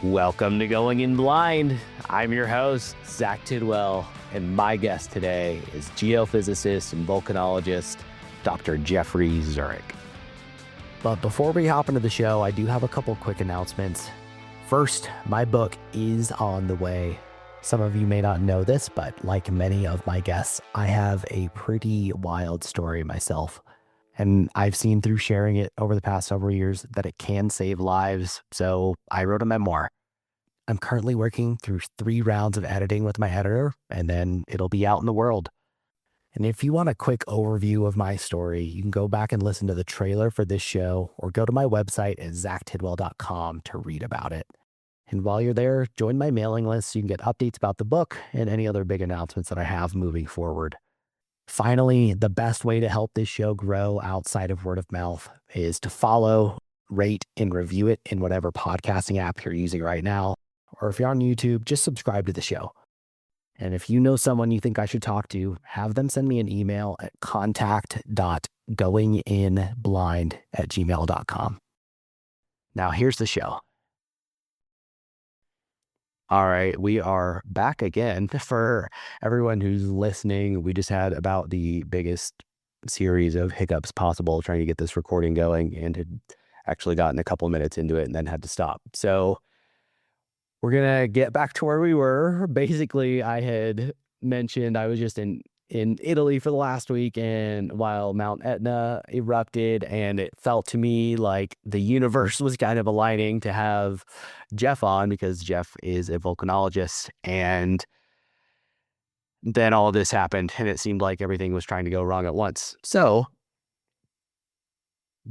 Welcome to Going In Blind. I'm your host, Zach Tidwell, and my guest today is geophysicist and volcanologist, Dr. Jeffrey Zurek. But before we hop into the show, I do have a couple quick announcements. First, my book is on the way. Some of you may not know this, but like many of my guests, I have a pretty wild story myself. And I've seen through sharing it over the past several years that it can save lives. So I wrote a memoir. I'm currently working through 3 rounds of editing with my editor, and then it'll be out in the world. And if you want a quick overview of my story, you can go back and listen to the trailer for this show or go to my website at zachtidwell.com to read about it. And while you're there, join my mailing list so you can get updates about the book and any other big announcements that I have moving forward. Finally, the best way to help this show grow outside of word of mouth is to follow, rate, and review it in whatever podcasting app you're using right now. Or if you're on YouTube, just subscribe to the show. And if you know someone you think I should talk to, have them send me an email at contact.goinginblind@gmail.com. Now here's the show. All right, we are back again. For everyone who's listening, we just had about the biggest series of hiccups possible trying to get this recording going, and had actually gotten a couple minutes into it and then had to stop. So we're going to get back to where we were. Basically, I had mentioned I was just in Italy for the last week, and while Mount Etna erupted, and it felt to me like the universe was kind of aligning to have Jeff on because Jeff is a volcanologist. And then all of this happened, and it seemed like everything was trying to go wrong at once. So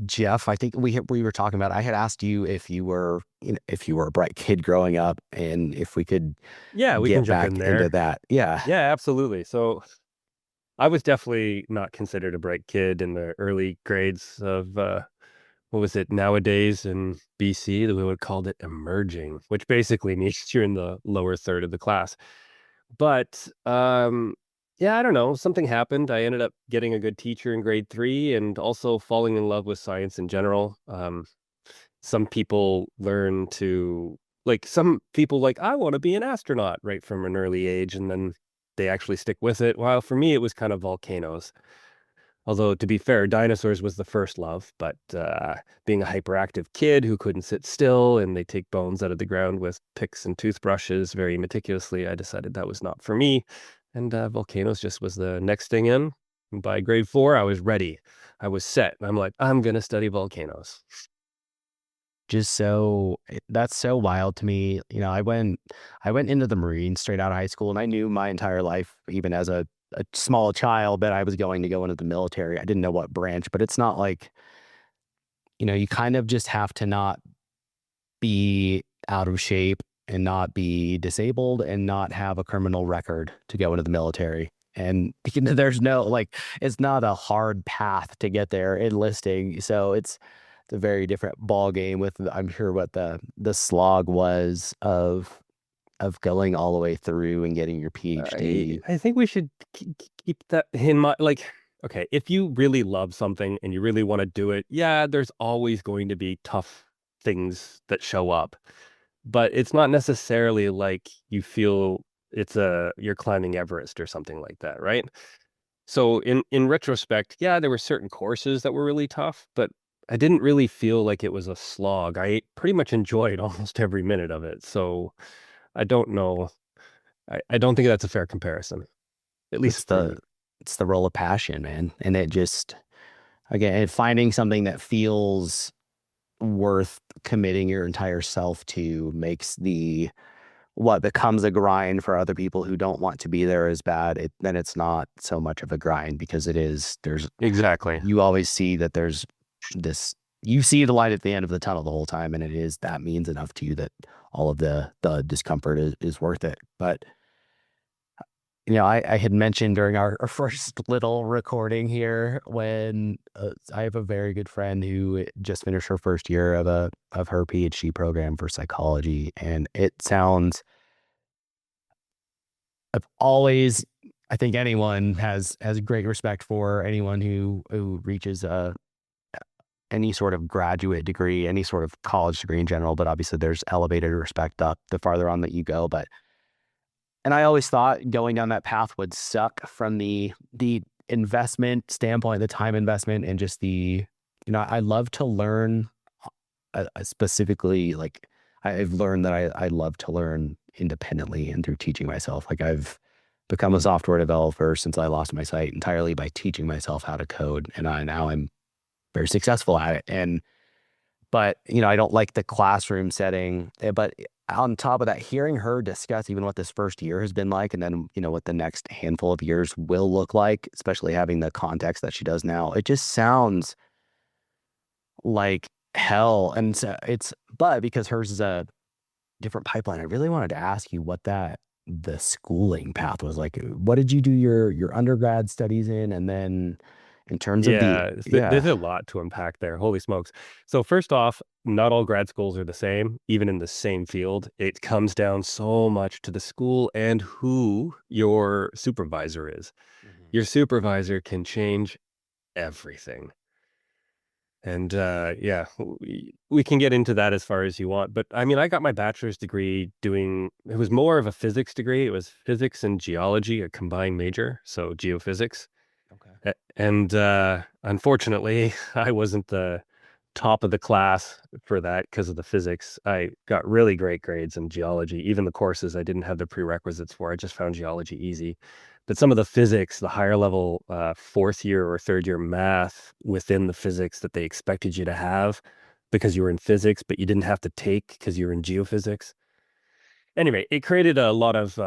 Jeff, I think we were talking about, I had asked you if you were a bright kid growing up, and if we could Yeah, we can get jump back in into there. that. Yeah. Yeah, absolutely. So I was definitely not considered a bright kid in the early grades of what was it nowadays in BC that we would called it emerging, which basically means you're in the lower third of the class. But yeah, I don't know. Something happened. I ended up getting a good teacher in grade 3 and also falling in love with science in general. Some people learn to some people I want to be an astronaut right from an early age, and then they actually stick with it. While for me, it was kind of volcanoes. Although to be fair, dinosaurs was the first love, but being a hyperactive kid who couldn't sit still and they take bones out of the ground with picks and toothbrushes very meticulously, I decided that was not for me. And volcanoes just was the next thing in. And by grade 4, I was ready. I was set. I'm like, I'm going to study volcanoes. That's so wild to me. I went into the Marines straight out of high school, and I knew my entire life, even as a small child, that I was going to go into the military. I didn't know what branch, but it's not like, you kind of just have to not be out of shape and not be disabled and not have a criminal record to go into the military. And there's it's not a hard path to get there enlisting. So it's a very different ball game with, I'm sure, what the slog was of going all the way through and getting your PhD. I think we should keep that in mind. Okay, if you really love something and you really want to do it, yeah, there's always going to be tough things that show up. But it's not necessarily like you feel you're climbing Everest or something like that, right? So in retrospect, yeah, there were certain courses that were really tough, but I didn't really feel like it was a slog. I pretty much enjoyed almost every minute of it. So I don't know. I don't think that's a fair comparison, at It's least for the me. it's the role of passion, man. And it just, again, finding something that feels worth committing your entire self to makes what becomes a grind for other people who don't want to be there as bad. Then it's not so much of a grind, because Exactly. you always see that there's this, you see the light at the end of the tunnel the whole time, and that means enough to you that all of the discomfort is worth it. But I had mentioned during our first little recording here, when I have a very good friend who just finished her first year of her PhD program for psychology, and it sounds, I've always, I think anyone has great respect for anyone who reaches any sort of graduate degree, any sort of college degree in general, but obviously there's elevated respect up the farther on that you go. And I always thought going down that path would suck from the investment standpoint, the time investment, and just I love to learn. Specifically, like I've learned that I love to learn independently and through teaching myself. Like I've become a software developer since I lost my sight entirely by teaching myself how to code, and now I'm very successful at it. But I don't like the classroom setting. But on top of that, hearing her discuss even what this first year has been like, and then what the next handful of years will look like, especially having the context that she does now, it just sounds like hell. And so but because hers is a different pipeline, I really wanted to ask you what the schooling path was like. What did you do your undergrad studies in? And then in terms of Yeah, there's yeah. a lot to unpack there. Holy smokes. So first off, not all grad schools are the same, even in the same field. It comes down so much to the school and who your supervisor is. Mhm. Your supervisor can change everything. And yeah, we can get into that as far as you want. But I mean, I got my bachelor's degree it was more of a physics degree. It was physics and geology, a combined major. So geophysics. Okay. And unfortunately, I wasn't the top of the class for that because of the physics. I got really great grades in geology. Even the courses I didn't have the prerequisites for. I just found geology easy. But some of the physics, the higher level fourth year or third year math within the physics that they expected you to have because you were in physics, but you didn't have to take because you were in geophysics. Anyway, it created a lot of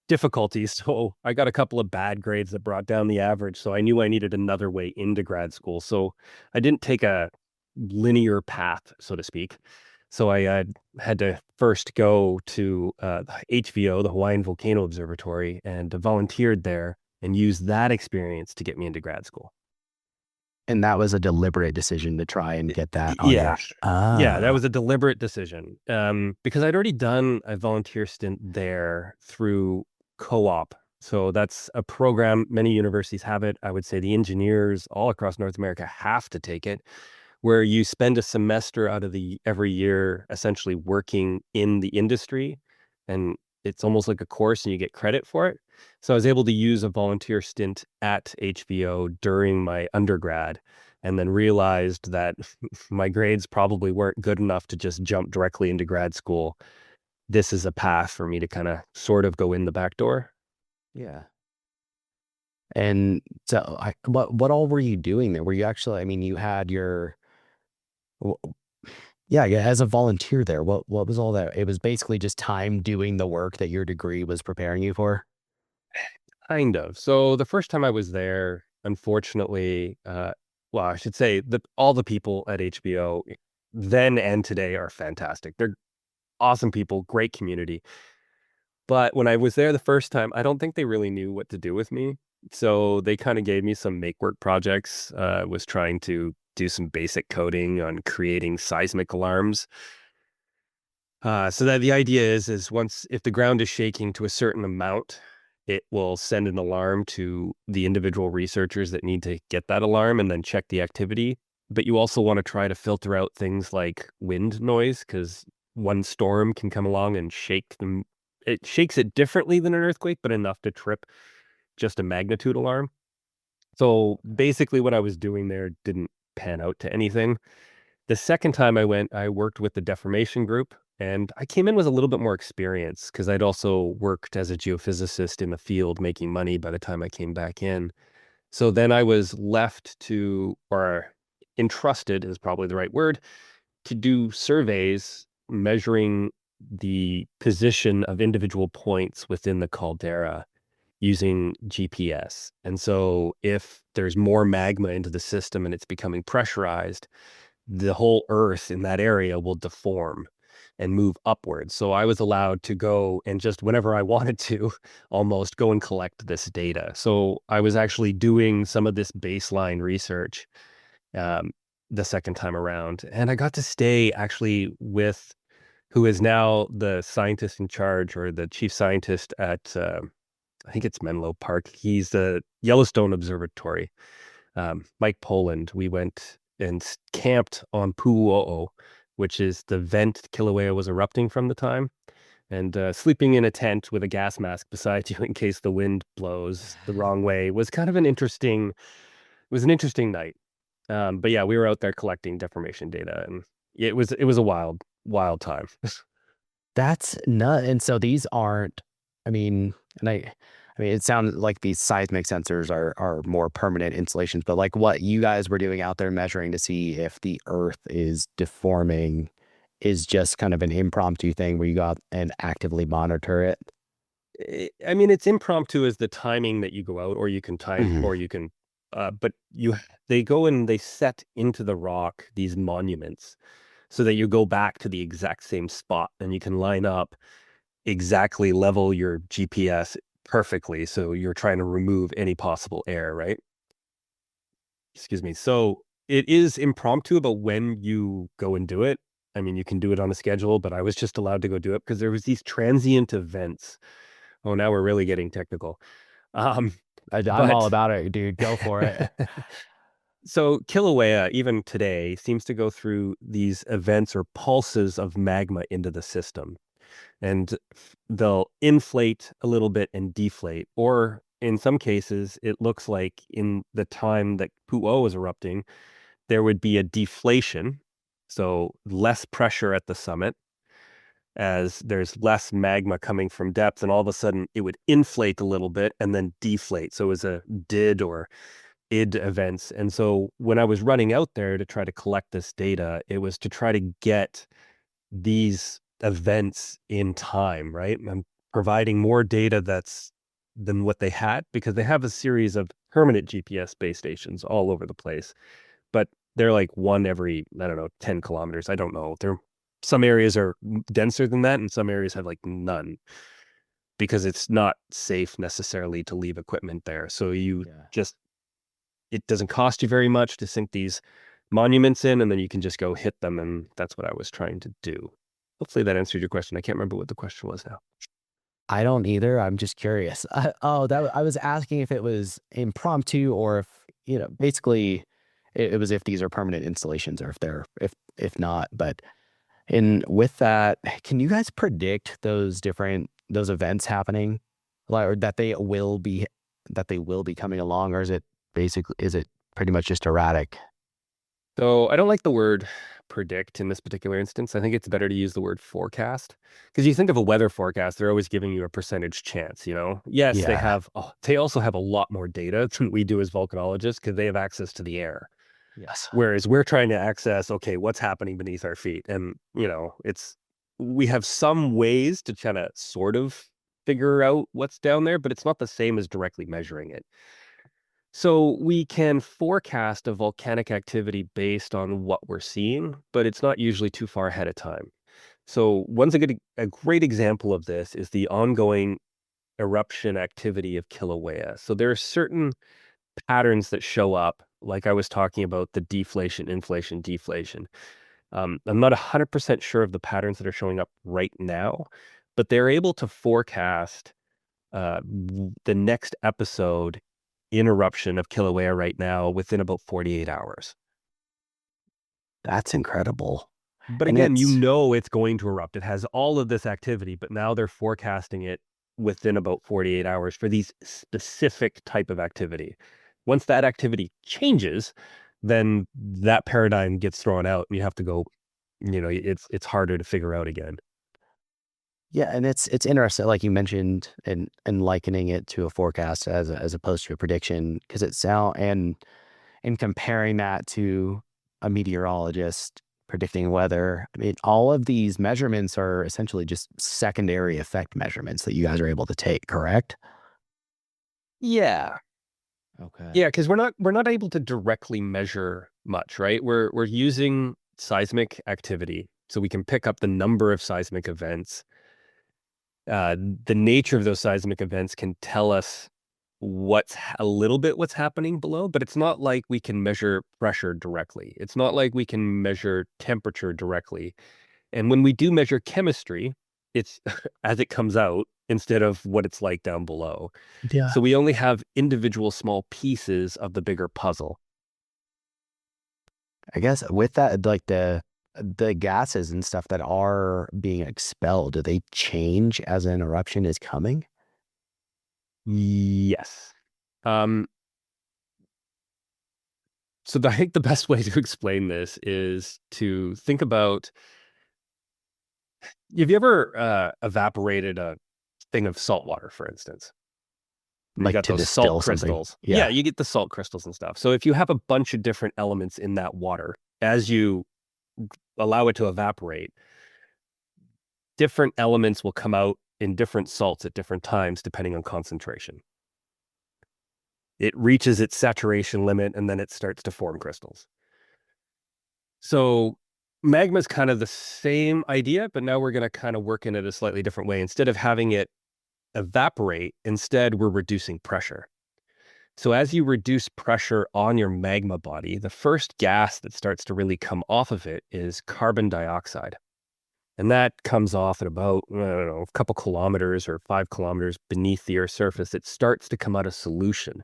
difficulties. So I got a couple of bad grades that brought down the average. So I knew I needed another way into grad school. So I didn't take a linear path, so to speak. So I had to first go to the HVO, the Hawaiian Volcano Observatory, and volunteered there and used that experience to get me into grad school. And that was a deliberate decision to try and get that on Yeah. your Yeah, that was a deliberate decision, because I'd already done a volunteer stint there through co-op. So that's a program, many universities have it. I would say the engineers all across North America have to take it, where you spend a semester out of the every year essentially working in the industry, and it's almost like a course and you get credit for it. So I was able to use a volunteer stint at HVO during my undergrad and then realized that my grades probably weren't good enough to just jump directly into grad school. This is a path for me to kind of sort of go in the back door. yeah. And so what all were you doing there? Were you actually, I mean, you had your w- yeah, as a volunteer there, what was all that? It was basically just time doing the work that your degree was preparing you for. Kind of. So the first time I was there, unfortunately, well, I should say that all the people at HBO then and today are fantastic. They're awesome people, great community. But when I was there the first time, I don't think they really knew what to do with me. So they kind of gave me some make work projects. Was trying to do some basic coding on creating seismic alarms. So that the idea is once if the ground is shaking to a certain amount, it will send an alarm to the individual researchers that need to get that alarm and then check the activity. But you also want to try to filter out things like wind noise because one storm can come along and shake them. It shakes it differently than an earthquake, but enough to trip just a magnitude alarm. So basically, what I was doing there didn't pan out to anything. The second time I went, I worked with the deformation group, and I came in with a little bit more experience because I'd also worked as a geophysicist in the field making money by the time I came back in. So then I was left to, or entrusted is probably the right word, to do surveys measuring the position of individual points within the caldera using GPS. And so if there's more magma into the system and it's becoming pressurized, the whole earth in that area will deform and move upwards. So I was allowed to go and just whenever I wanted to almost go and collect this data. So I was actually doing some of this baseline research um, the second time around. And I got to stay actually with who is now the scientist in charge or the chief scientist at, I think it's Menlo Park. He's the Yellowstone Observatory. Mike Poland. We went and camped on Pu'u'o, which is the vent Kilauea was erupting from the time. And sleeping in a tent with a gas mask beside you in case the wind blows the wrong way was kind of an interesting night. But yeah, we were out there collecting deformation data, and it was a wild time. That's nut. And so these aren't, I mean, and I mean, it sounds like these seismic sensors are more permanent installations, but like what you guys were doing out there measuring to see if the Earth is deforming is just kind of an impromptu thing where you go out and actively monitor it. I mean, it's impromptu as the timing that you go out, Mhm. or you can, but they go and they set into the rock these monuments so that you go back to the exact same spot and you can line up exactly level your GPS perfectly. So you're trying to remove any possible error, right? Excuse me. So it is impromptu about when you go and do it. I mean, you can do it on a schedule, but I was just allowed to go do it because there was these transient events. Oh, now we're really getting technical. Um, I'm all but about it, dude. Go for it. so Kilauea, even today, seems to go through these events or pulses of magma into the system. And they'll inflate a little bit and deflate. Or in some cases, it looks like in the time that Pu'o was erupting, there would be a deflation. So less pressure at the summit as there's less magma coming from depth. And all of a sudden it would inflate a little bit and then deflate. So it was a did or id events. And so when I was running out there to try to collect this data, it was to try to get these events in time, right? I'm providing more data that's than what they had because they have a series of permanent GPS base stations all over the place, but they're like one every, I don't know, 10 kilometers. I don't know. Some areas are denser than that, and some areas have like none because it's not safe necessarily to leave equipment there. So Yeah. it doesn't cost you very much to sink these monuments in, and then you can just go hit them. And that's what I was trying to do. Hopefully that answered your question. I can't remember what the question was now. I don't either. I'm just curious. I was asking if it was impromptu or if, basically it was if these are permanent installations or if they're, if not, but and with that, can you guys predict those events happening, like, or that they will be coming along, or is it pretty much just erratic? So I don't like the word predict in this particular instance. I think it's better to use the word forecast because you think of a weather forecast, they're always giving you a percentage chance, you know? Yes, Yeah. they also have a lot more data than we do as volcanologists because they have access to the air. Yes. Whereas we're trying to access, okay, what's happening beneath our feet? And, we have some ways to kind of sort of figure out what's down there, but it's not the same as directly measuring it. So we can forecast a volcanic activity based on what we're seeing, but it's not usually too far ahead of time. So a great example of this is the ongoing eruption activity of Kilauea. So there are certain patterns that show up, like I was talking about the deflation, inflation, deflation. I'm not 100% sure of the patterns that are showing up right now, but they're able to forecast the next episode in eruption of Kilauea right now within about 48 hours. That's incredible. But And again, it's it's going to erupt. It has all of this activity, but now they're forecasting it within about 48 hours for these specific type of activity. Once that activity changes, then that paradigm gets thrown out and you have to go, it's harder to figure out again. Yeah, and it's interesting, like you mentioned, and likening it to a forecast as opposed to a prediction, because it sound and comparing that to a meteorologist predicting weather. I mean, all of these measurements are essentially just secondary effect measurements that you guys are able to take, correct? Yeah. Okay. Yeah, because we're not able to directly measure much, right? We're using seismic activity, so we can pick up the number of seismic events. The nature of those seismic events can tell us a little bit what's happening below, but it's not like we can measure pressure directly. It's not like we can measure temperature directly. And when we do measure chemistry, it's as it comes out instead of what it's like down below. Yeah. So we only have individual small pieces of the bigger puzzle. I guess with that, like the gases and stuff that are being expelled, do they change as an eruption is coming? Yes. Um, I think the best way to explain this is to think about, have you ever evaporated a thing of salt water, for instance? And you Like got to those salt distill something? crystals. Yeah, Yeah. you get the salt crystals and stuff. So if you have a bunch of different elements in that water, as you allow it to evaporate, different elements will come out in different salts at different times, depending on concentration. It reaches its saturation limit and then it starts to form crystals. So magma is kind of the same idea, but now we're going to kind of work in it a slightly different way. Instead of having it evaporate, instead we're reducing pressure. So as you reduce pressure on your magma body, the first gas that starts to really come off of it is carbon dioxide. And that comes off at about, I don't know, a couple kilometers or 5 kilometers beneath the Earth's surface. It starts to come out of solution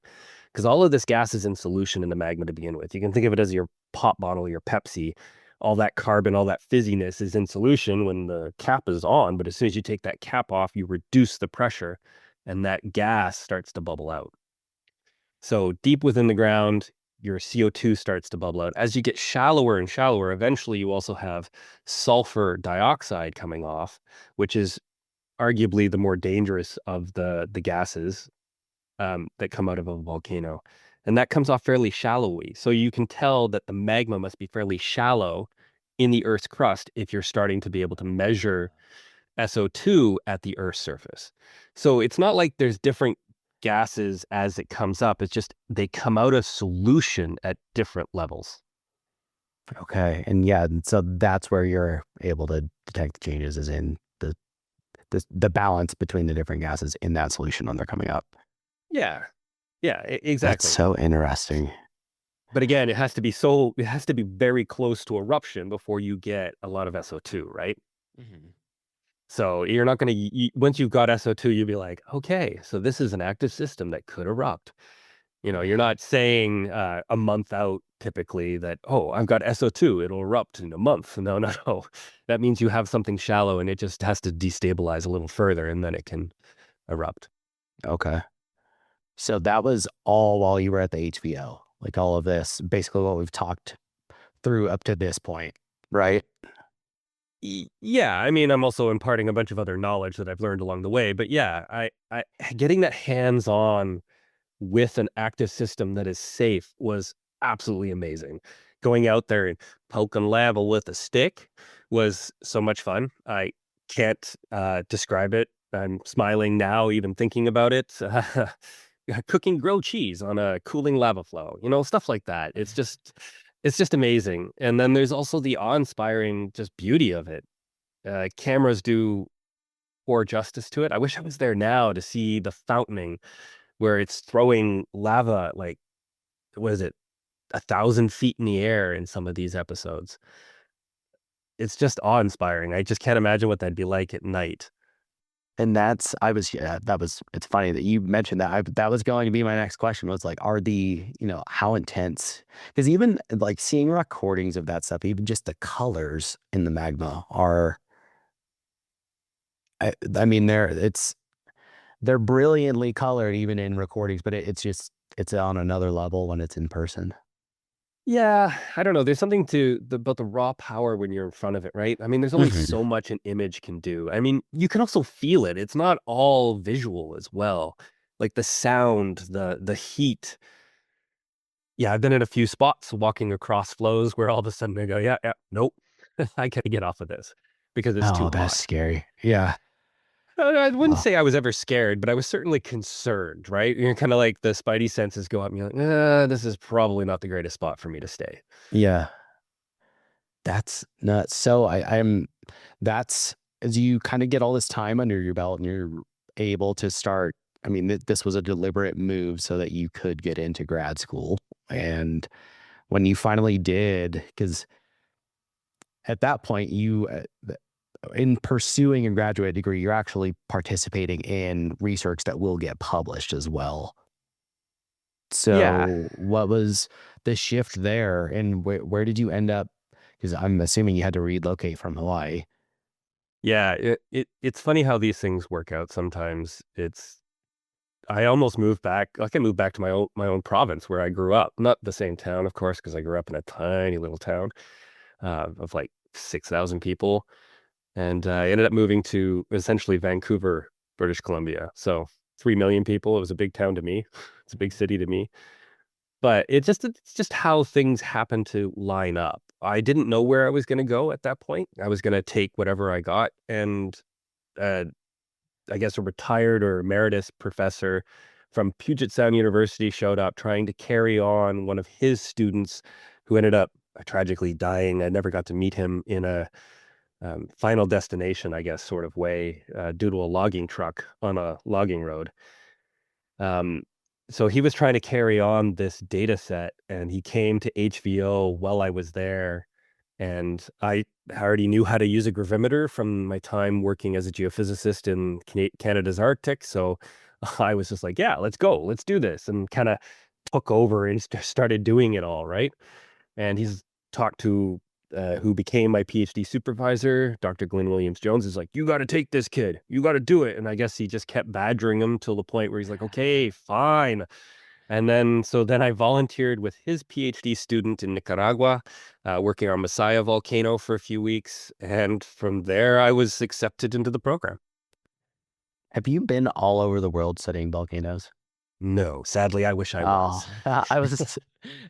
because all of this gas is in solution in the magma to begin with. You can think of it as your pop bottle, your Pepsi. All that carbon, all that fizziness is in solution when the cap is on. But as soon as you take that cap off, you reduce the pressure and that gas starts to bubble out. So deep within the ground, your CO2 starts to bubble out. As you get shallower and shallower, eventually you also have sulfur dioxide coming off, which is arguably the more dangerous of the gases that come out of a volcano. And that comes off fairly shallowly. So you can tell that the magma must be fairly shallow in the Earth's crust if you're starting to be able to measure SO2 at the Earth's surface. So it's not like there's different gases as it comes up. It's just they come out of solution at different levels. Okay. And yeah, and so that's where you're able to detect the changes is in the balance between the different gases in that solution when they're coming up. Yeah. Yeah, That's exactly. so interesting. But again, it has to be very close to eruption before you get a lot of SO2, right? Mhm. So you're not going to, once you've got SO2, you'll be like, okay, so this is an active system that could erupt. You're not saying a month out typically that, oh, I've got SO2, it'll erupt in a month. No, no, no. That means you have something shallow and it just has to destabilize a little further and then it can erupt. Okay. So that was all while you were at the HVO, like all of this, basically what we've talked through up to this point, right? Yeah, I mean, I'm also imparting a bunch of other knowledge that I've learned along the way. But yeah, I getting that hands on with an active system that is safe was absolutely amazing. Going out there and poking lava with a stick was so much fun. I can't describe it. I'm smiling now, even thinking about it. Cooking grilled cheese on a cooling lava flow, stuff like that. It's just amazing. And then there's also the awe-inspiring just beauty of it. Cameras do poor justice to it. I wish I was there now to see the fountaining where it's throwing lava, like, what is it, 1,000 feet in the air in some of these episodes. It's just awe-inspiring. I just can't imagine what that'd be like at night. And yeah, it's funny that you mentioned that. That was going to be my next question was like, how intense? Because even like seeing recordings of that stuff, even just the colors in the magma I mean, they're brilliantly colored even in recordings, but it's on another level when it's in person. Yeah, I don't know. There's something about the raw power when you're in front of it, right? I mean, there's only Mhm. so much an image can do. I mean, you can also feel it. It's not all visual as well. Like the sound, the heat. Yeah, I've been in a few spots walking across flows where all of a sudden I go, yeah, yeah, nope, I gotta get off of this because it's too Oh, that's hot. scary. Yeah. I wouldn't Well, say I was ever scared, but I was certainly concerned, right? You're kind of like the spidey senses go up and you're like, this is probably not the greatest spot for me to stay. yeah. That's nuts. So that's as you kind of get all this time under your belt and you're able to start. I mean, this was a deliberate move so that you could get into grad school. And when you finally did, because at that point, in pursuing a graduate degree, you're actually participating in research that will get published as well. Yeah. So what was the shift there, and where did you end up? Because I'm assuming you had to relocate from Hawaii. Yeah, it's funny how these things work out sometimes. I almost moved back, like, I moved back to my own province where I grew up. Not the same town, of course, because I grew up in a tiny little town, of, like, 6,000 people, and I ended up moving to essentially Vancouver, British Columbia. So, 3,000,000 people, it was a big town to me. It's a big city to me. But it's just how things happen to line up. I didn't know where I was gonna go at that point. I was gonna take whatever I got, and, uh, I guess a retired or emeritus professor from Puget Sound University showed up trying to carry on one of his students who ended up, tragically dying. I never got to meet him in a, final destination, I guess, sort of way, due to a logging truck on a logging road. Um, so he was trying to carry on this data set, and he came to HVO while I was there, and I already knew how to use a gravimeter from my time working as a geophysicist in Canada's Arctic. So I was just like, "Yeah, let's go, let's do this," and kind of took over and started doing it all, right? And he's talked to who became my PhD supervisor, Dr. Glenn Williams Jones, is like, "You got to take this kid. You got to do it." And I guess he just kept badgering him till the point where he's like, "Okay, fine." And then I volunteered with his PhD student in Nicaragua, working on Masaya volcano for a few weeks. And from there, I was accepted into the program. Have you been all over the world studying volcanoes? No, sadly, I wish I Oh, was. I was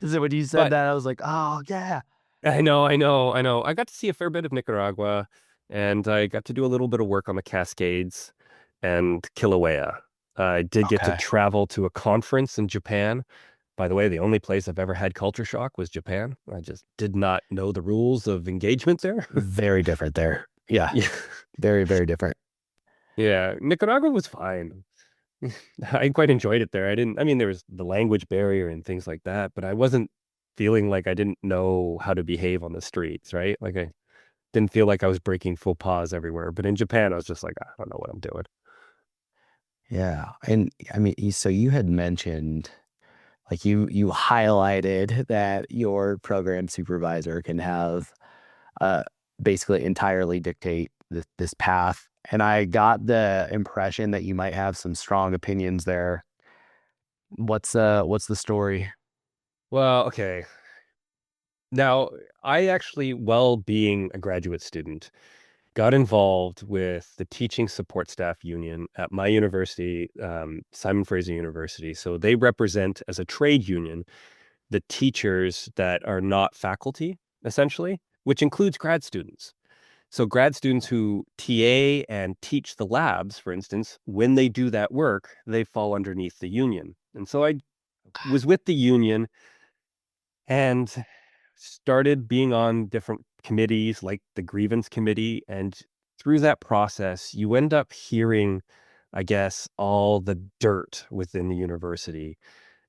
so when you said But that, I was like, oh yeah. I know. I got to see a fair bit of Nicaragua, and I got to do a little bit of work on the Cascades and Kilauea. I did get to Okay. travel to a conference in Japan. By the way, the only place I've ever had culture shock was Japan. I just did not know the rules of engagement there. Very different there. Yeah. Yeah. Very, very different. Yeah, Nicaragua was fine. I quite enjoyed it there. I mean, there was the language barrier and things like that, but I wasn't feeling like I didn't know how to behave on the streets, right? Like, I didn't feel like I was breaking faux pas everywhere, but in Japan, I was just like, "I don't know what I'm doing." Yeah. And I mean, so you had mentioned like you highlighted that your program supervisor can have uh basically entirely dictate this path. And I got the impression that you might have some strong opinions there. What's the story? Well, okay. Now, I actually, while being a graduate student, got involved with the teaching support staff union at my university, Simon Fraser University. So they represent, as a trade union, the teachers that are not faculty, essentially, which includes grad students. So grad students who TA and teach the labs, for instance, when they do that work, they fall underneath the union. And so I was with the union and started being on different committees like the grievance committee. And through that process, you end up hearing, I guess, all the dirt within the university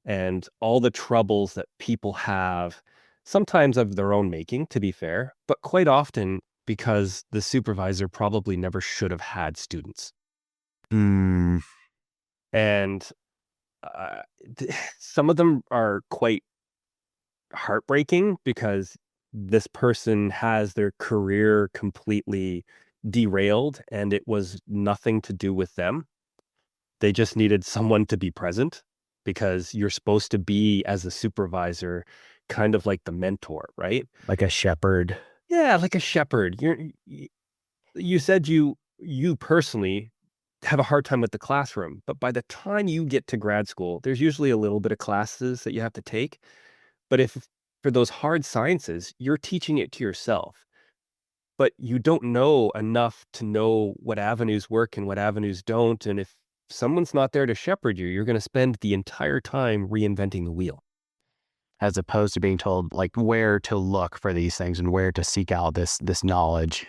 and all the troubles that people have, sometimes of their own making, to be fair, but quite often because the supervisor probably never should have had students. Mm, And uh, some of them are quite heartbreaking because this person has their career completely derailed and it was nothing to do with them. They just needed someone to be present because you're supposed to be, as a supervisor, kind of like the mentor, right? like a shepherd. Yeah, like a shepherd. You said you personally have a hard time with the classroom, but by the time you get to grad school, there's usually a little bit of classes that you have to take. But if for those hard sciences, you're teaching it to yourself, but you don't know enough to know what avenues work and what avenues don't. And if someone's not there to shepherd you, you're going to spend the entire time reinventing the wheel. As opposed to being told like where to look for these things and where to seek out this knowledge.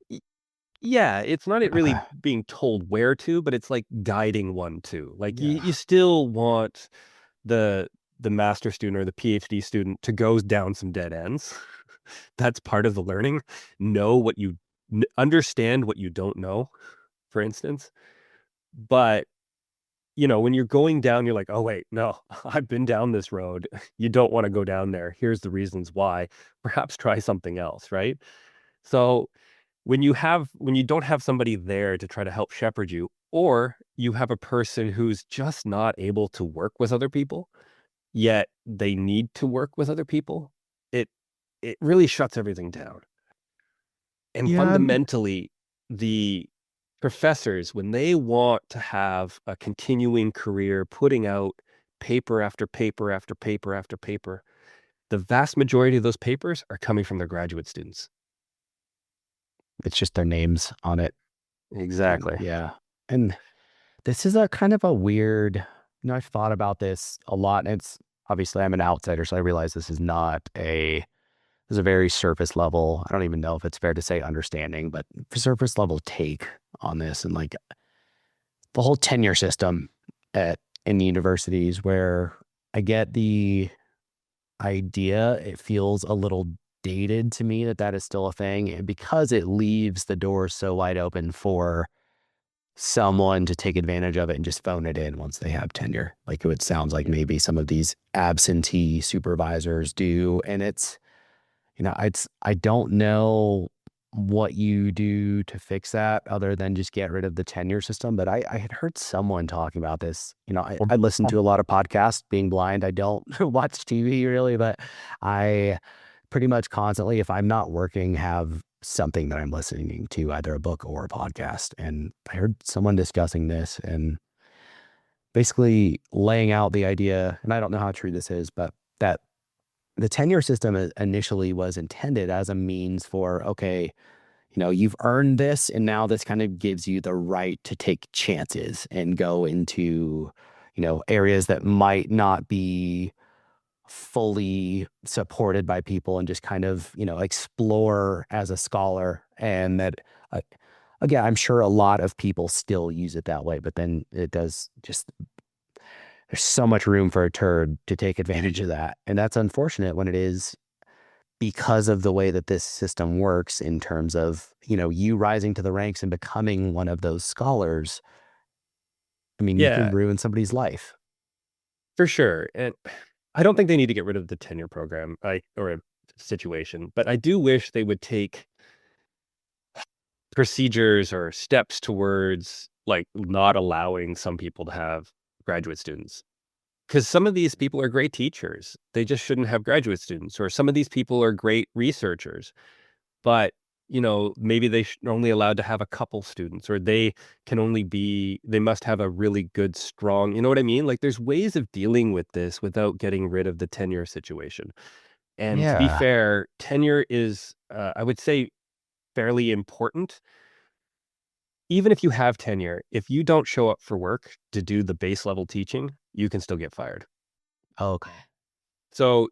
Y- Yeah, it's not it Okay. really being told where to, but it's like guiding one to. Like Yeah. you still want the the master student or the PhD student to go down some dead ends. That's part of the learning. Know what you understand what you don't know, for instance. But when you're going down, you're like, oh, wait, no, I've been down this road. You don't want to go down there. Here's the reasons why. Perhaps try something else, right? So when you don't have somebody there to try to help shepherd you, or you have a person who's just not able to work with other people, yet they need to work with other people, it it really shuts everything down. And Yeah. fundamentally, the professors, when they want to have a continuing career putting out paper after paper after paper after paper, the vast majority of those papers are coming from their graduate students. It's just their names on it. And Exactly. yeah. And this is a kind of a weird, I've thought about this a lot. And it's obviously I'm an outsider, so I realize this is not a, this is a very surface level. I don't even know if it's fair to say understanding, but surface level take on this. And like the whole tenure system in universities where I get the idea, it feels a little dated to me that that is still a thing because it leaves the door so wide open for someone to take advantage of it and just phone it in once they have tenure. Like it sounds like Yeah. maybe some of these absentee supervisors do. And it's, I don't know what you do to fix that other than just get rid of the tenure system. But I had heard someone talking about this. I listen to a lot of podcasts being blind. I don't watch TV really, but I pretty much constantly, if I'm not working, have something that I'm listening to, either a book or a podcast. And I heard someone discussing this and basically laying out the idea, and I don't know how true this is, but that the tenure system initially was intended as a means for, okay, you've earned this, and now this kind of gives you the right to take chances and go into, areas that might not be fully supported by people and just kind of, explore as a scholar. And that, uh, again, I'm sure a lot of people still use it that way, but then it does just, there's so much room for a turd to take advantage of that. And that's unfortunate when it is because of the way that this system works in terms of, you rising to the ranks and becoming one of those scholars. I mean, you can Yeah, ruin somebody's life. for sure. And I don't think they need to get rid of the tenure program, or a situation, but I do wish they would take procedures or steps towards like not allowing some people to have graduate students. Because some of these people are great teachers. They just shouldn't have graduate students. Or some of these people are great researchers, but maybe are only allowed to have a couple students, or they must have a really good, strong, you know what I mean? Like there's ways of dealing with this without getting rid of the tenure situation. And to be Yeah. fair, tenure is, I would say, fairly important. Even if you have tenure, if you don't show up for work to do the base level teaching, you can still get fired. Okay. So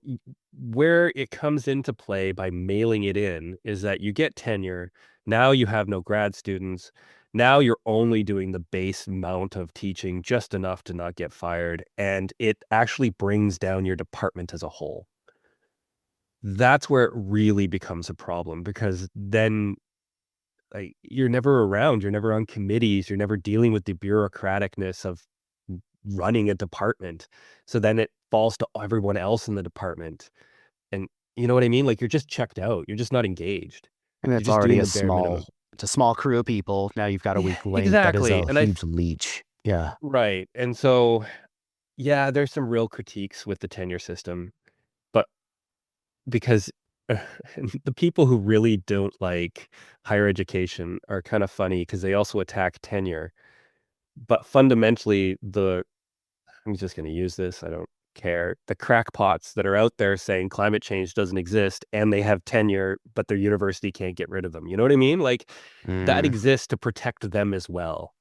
where it comes into play by mailing it in is that you get tenure. Now you have no grad students. Now you're only doing the base amount of teaching, just enough to not get fired. And it actually brings down your department as a whole. That's where it really becomes a problem, because then like you're never around, you're never on committees, you're never dealing with the bureaucraticness of running a department. So then it falls to everyone else in the department. And you know what I mean? Like, you're just checked out. You're just not engaged. And You're it's just already doing the bare minimum. it's a small crew of people. Now you've got a Yeah, weak link. That is exactly. a And huge leech. Yeah. right. And so, yeah, there's some real critiques with the tenure system, but because the people who really don't like higher education are kind of funny because they also attack tenure. But fundamentally, I'm just going to use this. I don't care. The crackpots that are out there saying climate change doesn't exist and they have tenure, but their university can't get rid of them. You know what I mean? Like that Mm. exists to protect them as well.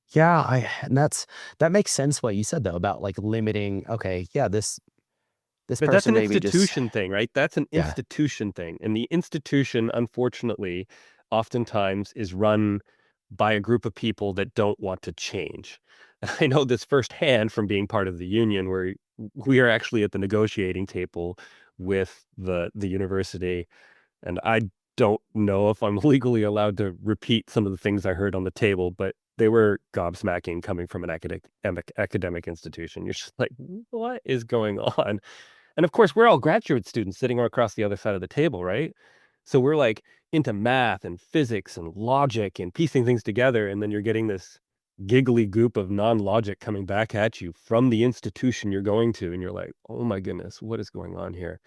Yeah. And that makes sense what you said though about like limiting. Okay. Yeah. This But that's person an maybe just, institution thing, right? That's an yeah. institution thing. And the institution, unfortunately, oftentimes is run by a group of people that don't want to change. I know this firsthand from being part of the union, where we are actually at the negotiating table with the university. And I don't know if I'm legally allowed to repeat some of the things I heard on the table, but they were gobsmacking coming from an academic institution. You're just like, what is going on? And of course, we're all graduate students sitting across the other side of the table, right? So we're like into math and physics and logic and piecing things together. And then you're getting this giggly goop of non-logic coming back at you from the institution you're going to. And you're like, oh my goodness, what is going on here?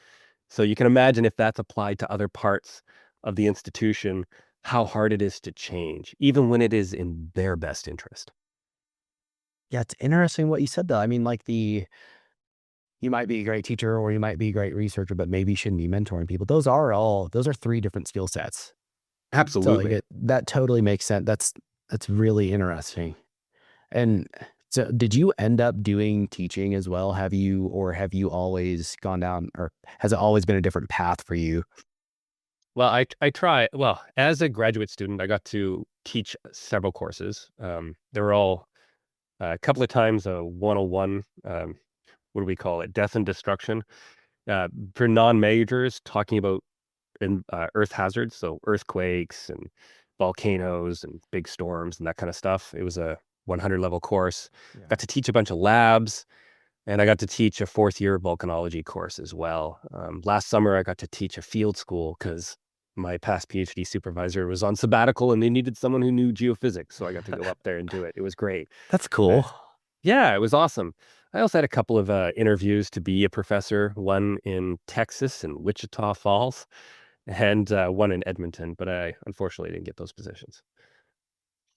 So you can imagine if that's applied to other parts of the institution, how hard it is to change, even when it is in their best interest. Yeah, it's interesting what you said though. I mean, like you might be a great teacher or you might be a great researcher, but maybe you shouldn't be mentoring people. Those are three different skill sets. So like Absolutely. that totally makes sense. That's really interesting. And so did you end up doing teaching as well? Have you always gone down or has it always been a different path for you? Well, I try. Well, as a graduate student, I got to teach several courses. They were all a couple of times a 101. What do we call it? Death and destruction. For non-majors, talking about earth hazards, so earthquakes and volcanoes and big storms and that kind of stuff. It was a 100 level course. Yeah. Got to teach a bunch of labs, and I got to teach a fourth year volcanology course as well. Last summer, I got to teach a field school because my past PhD supervisor was on sabbatical and they needed someone who knew geophysics. So I got to go up there and do it. It was great. That's Uh, cool. yeah, it was awesome. I also had a couple of interviews to be a professor, one in Texas and Wichita Falls, and one in Edmonton, but I unfortunately didn't get those positions.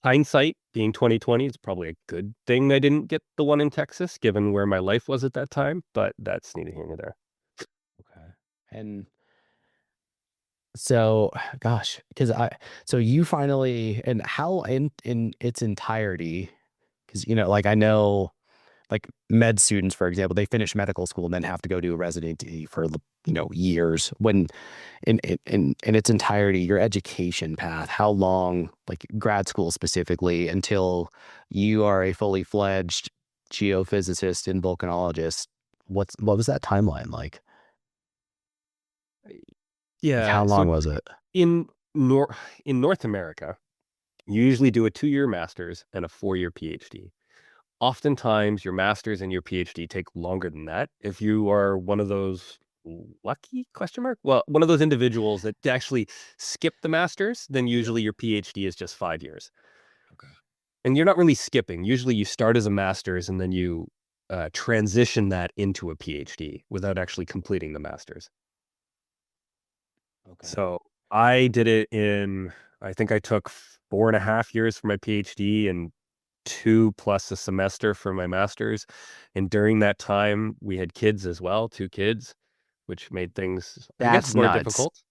Hindsight being 2020, it's probably a good thing I didn't get the one in Texas, given where my life was at that time, but that's neither here nor there. Okay. And so, gosh, because so you finally, and how in its entirety, because like I know, like med students, for example, they finish medical school and then have to go do a residency for years. When in its entirety, your education path, how long, like grad school specifically, until you are a fully fledged geophysicist and volcanologist, what was that timeline like? Like Yeah, how so long was it? in Nor in North America, you usually do a 2-year master's and a 4-year PhD. Oftentimes, your master's and your PhD take longer than that. If you are one of those lucky question mark? Well, one of those individuals that actually skip the master's, then Yeah. usually your PhD is just 5 years. Okay. And you're not really skipping. Usually you start as a master's and then you transition that into a PhD without actually completing the master's. Okay. So I did it in, I think I took 4.5 years for my PhD and 2 plus a semester for my master's. And during that time, we had kids as well, 2 kids, which made things, I guess, That's more nuts. difficult.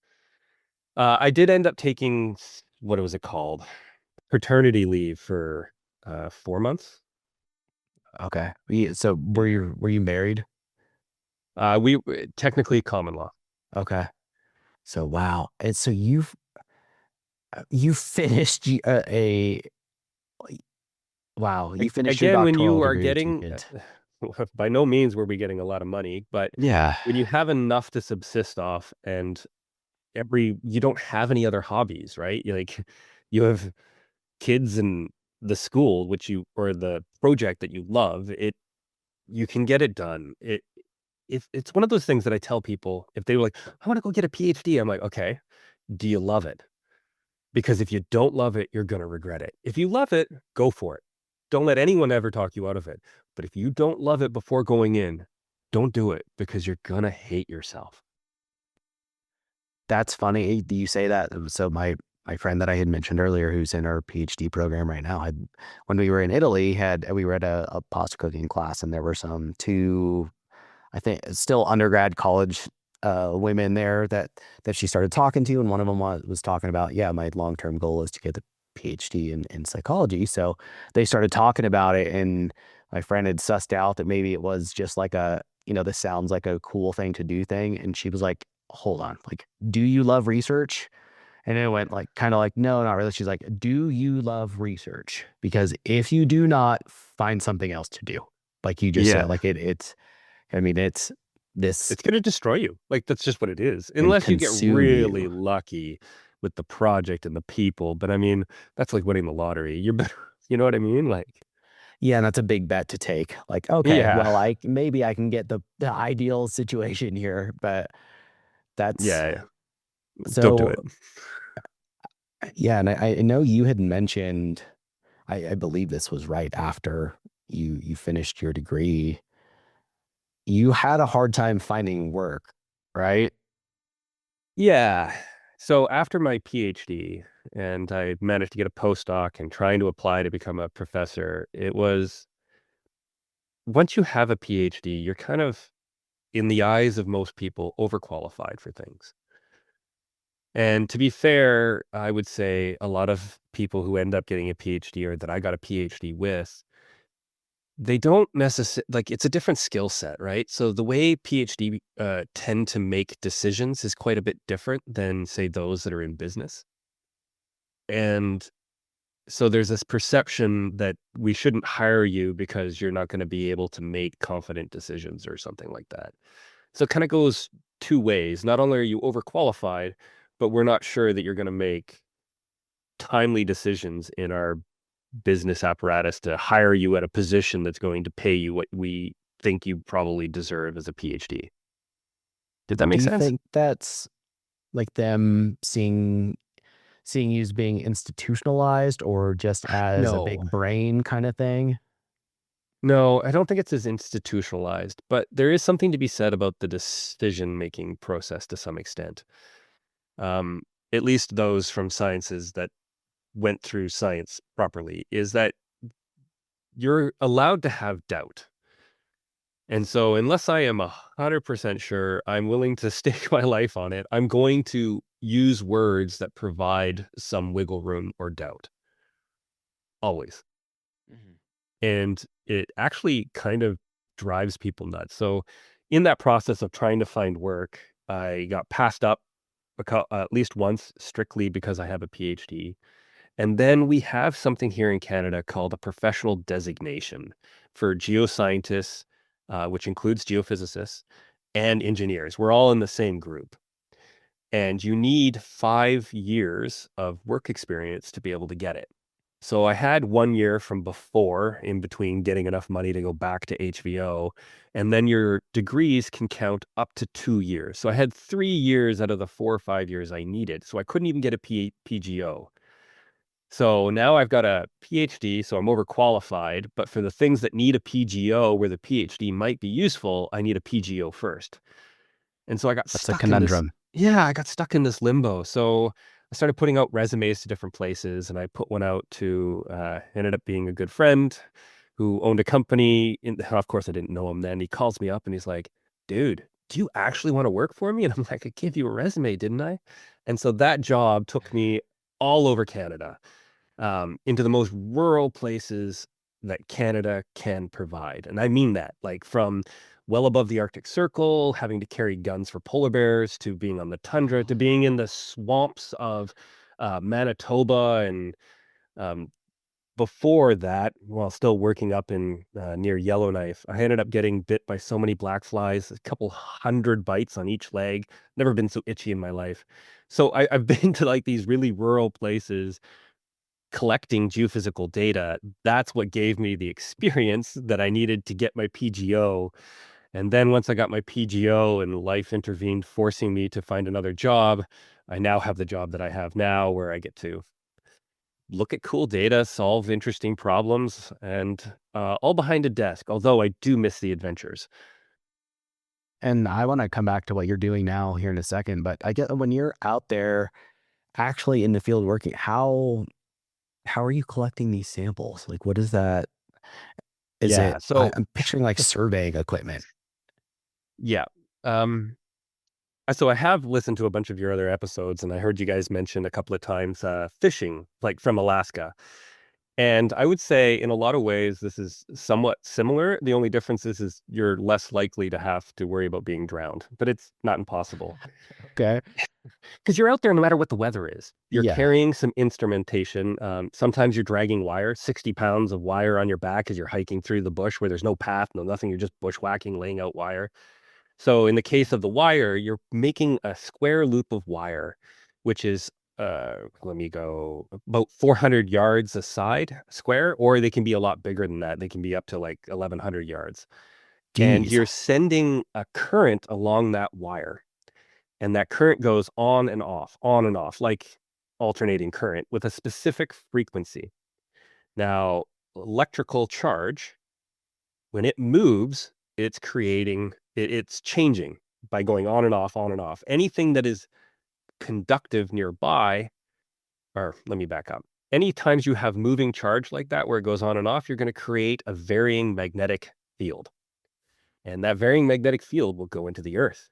I did end up taking, what was it called? Paternity leave for 4 months. Okay. So Yeah. were you married? Technically common law. Okay. So wow. And so you finished a wow, you finished your Again, when doctoral you are degree with two getting kids. by no means were we getting a lot of money, but Yeah. when you have enough to subsist off and you don't have any other hobbies, right? You like you have kids in the school, which you or the project that you love, you can get it done. It's one of those things that I tell people if they were like, I want to go get a PhD. I'm like, okay, do you love it? Because if you don't love it, you're gonna regret it. If you love it, go for it. Don't let anyone ever talk you out of it. But if you don't love it before going in, don't do it because you're gonna hate yourself. That's funny you say that. So my friend that I had mentioned earlier, who's in our PhD program right now, had when we were in Italy, had we were at a pasta cooking class, and there were some two, I think, still undergrad college women there that she started talking to, and one of them was talking about, yeah, my long term goal is to get the PhD in psychology. So they started talking about it, and my friend had sussed out that maybe it was just like this sounds like a cool thing to do thing, and she was like, hold on, like, do you love research? And it went like kind of like, no, not really. She's like, do you love research? Because if you do not, find something else to do. Like you just said, Yeah. like I mean, it's this It's gonna destroy you. Like, that's just what it is, and unless you get consume really you. lucky with the project and the people, but I mean, that's like winning the lottery. You're better You know what I mean? Like, Yeah, and that's a big bet to take. Like, okay, yeah, well, I maybe I can get the ideal situation here, but that's yeah, don't do so it. yeah, and I know you had mentioned, I believe this was right after you finished your degree. You had a hard time finding work, right? Yeah. So after my PhD, and I managed to get a postdoc and trying to apply to become a professor, it was once you have a PhD, you're kind of, in the eyes of most people, overqualified for things. And to be fair, I would say a lot of people who end up getting a PhD or that I got a PhD with, they don't necessarily like it's a different skill set, right? So the way PhD tend to make decisions is quite a bit different than, say, those that are in business. And so there's this perception that we shouldn't hire you because you're not going to be able to make confident decisions or something like that. So it kind of goes two ways. Not only are you overqualified, but we're not sure that you're going to make timely decisions in our business apparatus to hire you at a position that's going to pay you what we think you probably deserve as a PhD. Did that Do make you sense? think that's like them seeing you as being institutionalized or just as a No. big brain kind of thing? No, I don't think it's as institutionalized, but there is something to be said about the decision-making process to some extent. Um, at least those from sciences that went through science properly, is that you're allowed to have doubt. And so unless I am 100% sure, I'm willing to stake my life on it. I'm going to use words that provide some wiggle room or doubt, always. Mhm. And it actually kind of drives people nuts. So in that process of trying to find work, I got passed up at least once strictly because I have a PhD. And then we have something here in Canada called a professional designation for geoscientists, which includes geophysicists and engineers. We're all in the same group. And you need 5 years of work experience to be able to get it. So I had 1 year from before in between getting enough money to go back to HVO. And then your degrees can count up to 2 years. So I had 3 years out of the 4 or 5 years I needed. So I couldn't even get a PGO. So now I've got a PhD, so I'm overqualified, but for the things that need a PGO where the PhD might be useful, I need a PGO first. And so I got That's a stuck in this conundrum. yeah, I got stuck in this limbo. So I started putting out resumes to different places, and I put one out to ended up being a good friend who owned a company of course I didn't know him then. He calls me up and he's like, "Dude, do you actually want to work for me?" And I'm like, "I gave you a resume, didn't I?" And so that job took me all over Canada into the most rural places that Canada can provide. And I mean that, like from well above the Arctic Circle, having to carry guns for polar bears, to being on the tundra, to being in the swamps of Manitoba. And um, before that, while still working up in near Yellowknife, I ended up getting bit by so many black flies, a couple hundred bites on each leg. Never been so itchy in my life. So I've been to like these really rural places collecting geophysical data. That's what gave me the experience that I needed to get my PGO. And then once I got my PGO and life intervened, forcing me to find another job, I now have the job that I have now where I get to look at cool data, solve interesting problems, and all behind a desk. Although I do miss the adventures. And I want to come back to what you're doing now here in a second, but I get when you're out there actually in the field working, how are you collecting these samples? Like, what is that? Is Yeah. it, So, I'm picturing like surveying equipment. yeah. Um, so I have listened to a bunch of your other episodes, and I heard you guys mention a couple of times fishing, like from Alaska. And I would say in a lot of ways, this is somewhat similar. The only difference is you're less likely to have to worry about being drowned, but it's not impossible Okay. because you're out there no matter what the weather is. You're Yeah. carrying some instrumentation. Sometimes you're dragging wire, 60 pounds of wire on your back as you're hiking through the bush where there's no path, no nothing. You're just bushwhacking, laying out wire. So in the case of the wire, you're making a square loop of wire, which is let me go, about 400 yards a side square, or they can be a lot bigger than that. They can be up to like 1,100 yards. And Geez. you're sending a current along that wire. And that current goes on and off, like alternating current with a specific frequency. Now, electrical charge, when it moves, it's changing by going on and off, on and off. Anything that is conductive nearby, or let me back up. Any times you have moving charge like that, where it goes on and off, you're going to create a varying magnetic field. And that varying magnetic field will go into the earth.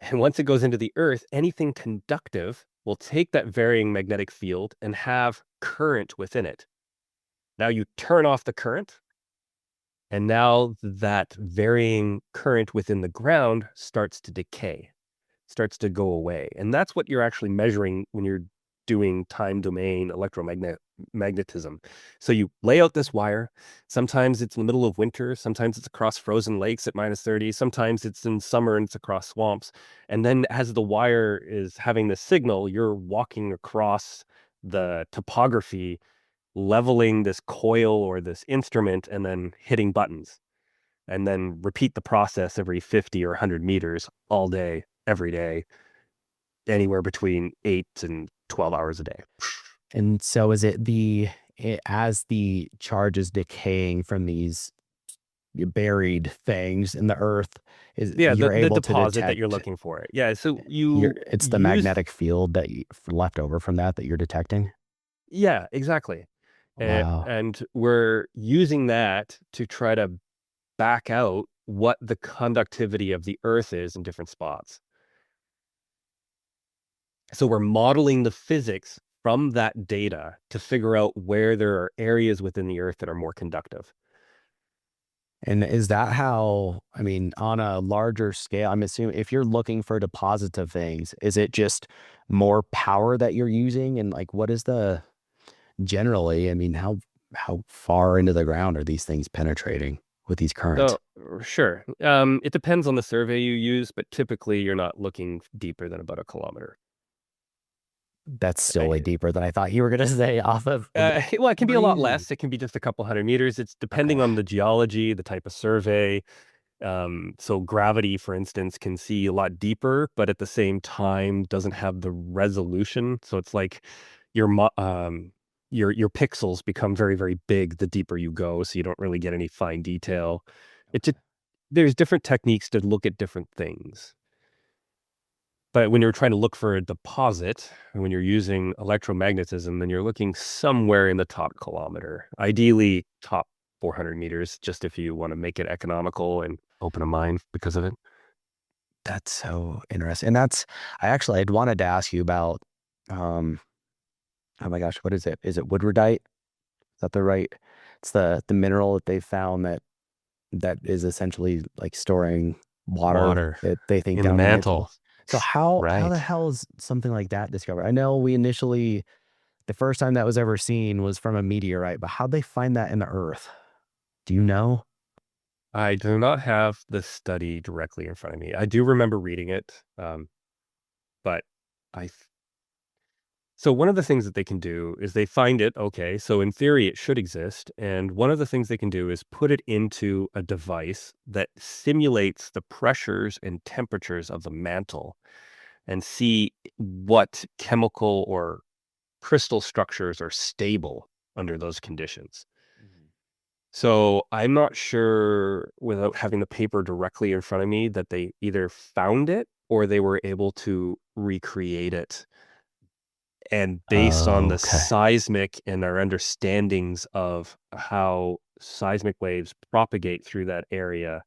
And once it goes into the earth, anything conductive will take that varying magnetic field and have current within it. Now you turn off the current, and now that varying current within the ground starts to decay, starts to go away. And that's what you're actually measuring when you're doing time domain electromagnetism. So you lay out this wire. Sometimes it's in the middle of winter. Sometimes it's across frozen lakes at -30. Sometimes it's in summer and it's across swamps. And then as the wire is having the signal, you're walking across the topography, leveling this coil or this instrument, and then hitting buttons. And then repeat the process every 50 or 100 meters all day, every day, anywhere between 8 and 12 hours a day. And so is it as the charge is decaying from these buried things in the earth, is Yeah, you're the able to deposit that you're detect looking for. Yeah, so it's the use magnetic field that left over from that you're detecting? yeah, exactly. Wow. And we're using that to try to back out what the conductivity of the Earth is in different spots. So we're modeling the physics from that data to figure out where there are areas within the Earth that are more conductive. And is that how, I mean, on a larger scale, I'm assuming if you're looking for deposits of things, is it just more power that you're using? And like, what is the generally, I mean, how far into the ground are these things penetrating with these currents? So, sure. It depends on the survey you use, but typically you're not looking deeper than about a kilometer. That's still way deeper than I thought you were gonna say off of Well, it can be a lot crazy. less. It can be just a couple hundred meters. It's depending Okay. on the geology, the type of survey. So gravity, for instance, can see a lot deeper, but at the same time doesn't have the resolution. So it's like your your pixels become very, very big the deeper you go, so you don't really get any fine detail. It just, there's different techniques to look at different things. But when you're trying to look for a deposit, and when you're using electromagnetism, then you're looking somewhere in the top kilometer, ideally top 400 meters, just if you want to make it economical and open a mine because of it. That's so interesting. And I'd wanted to ask you about, um, oh my gosh, what is it? Is it woodwardite? Is that the right? It's the mineral that they found that is essentially like storing water Water that they think in the down the mantle. mantle. So how the Right. hell is something like that discovered? I know the first time that was ever seen was from a meteorite, but how'd they find that in the earth? Do you know? I do not have the study directly in front of me. I do remember reading it, but I so one of the things that they can do is they find it, okay, so in theory it should exist, and one of the things they can do is put it into a device that simulates the pressures and temperatures of the mantle and see what chemical or crystal structures are stable under those conditions. So I'm not sure, without having the paper directly in front of me, that they either found it or they were able to recreate it. And based on Oh, the okay. seismic and our understandings of how seismic waves propagate through that area,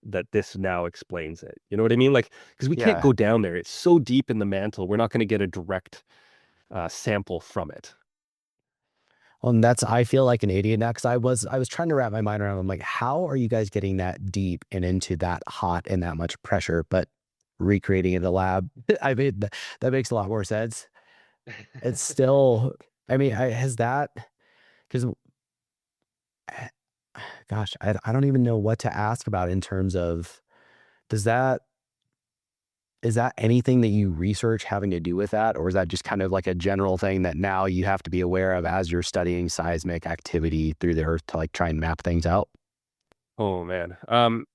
that this now explains it. You know what I mean? Like, because we can't Yeah. go down there. It's so deep in the mantle. We're not going to get a direct sample from it. Well, and I feel like an idiot now because I was trying to wrap my mind around. I'm like, how are you guys getting that deep and into that hot and that much pressure, but recreating it in the lab? I mean, that makes a lot more sense. It's still, I mean, has that, because gosh, I don't even know what to ask about in terms of, does that, is that anything that you research having to do with that? Or is that just kind of like a general thing that now you have to be aware of as you're studying seismic activity through the earth to like try and map things out? Oh man.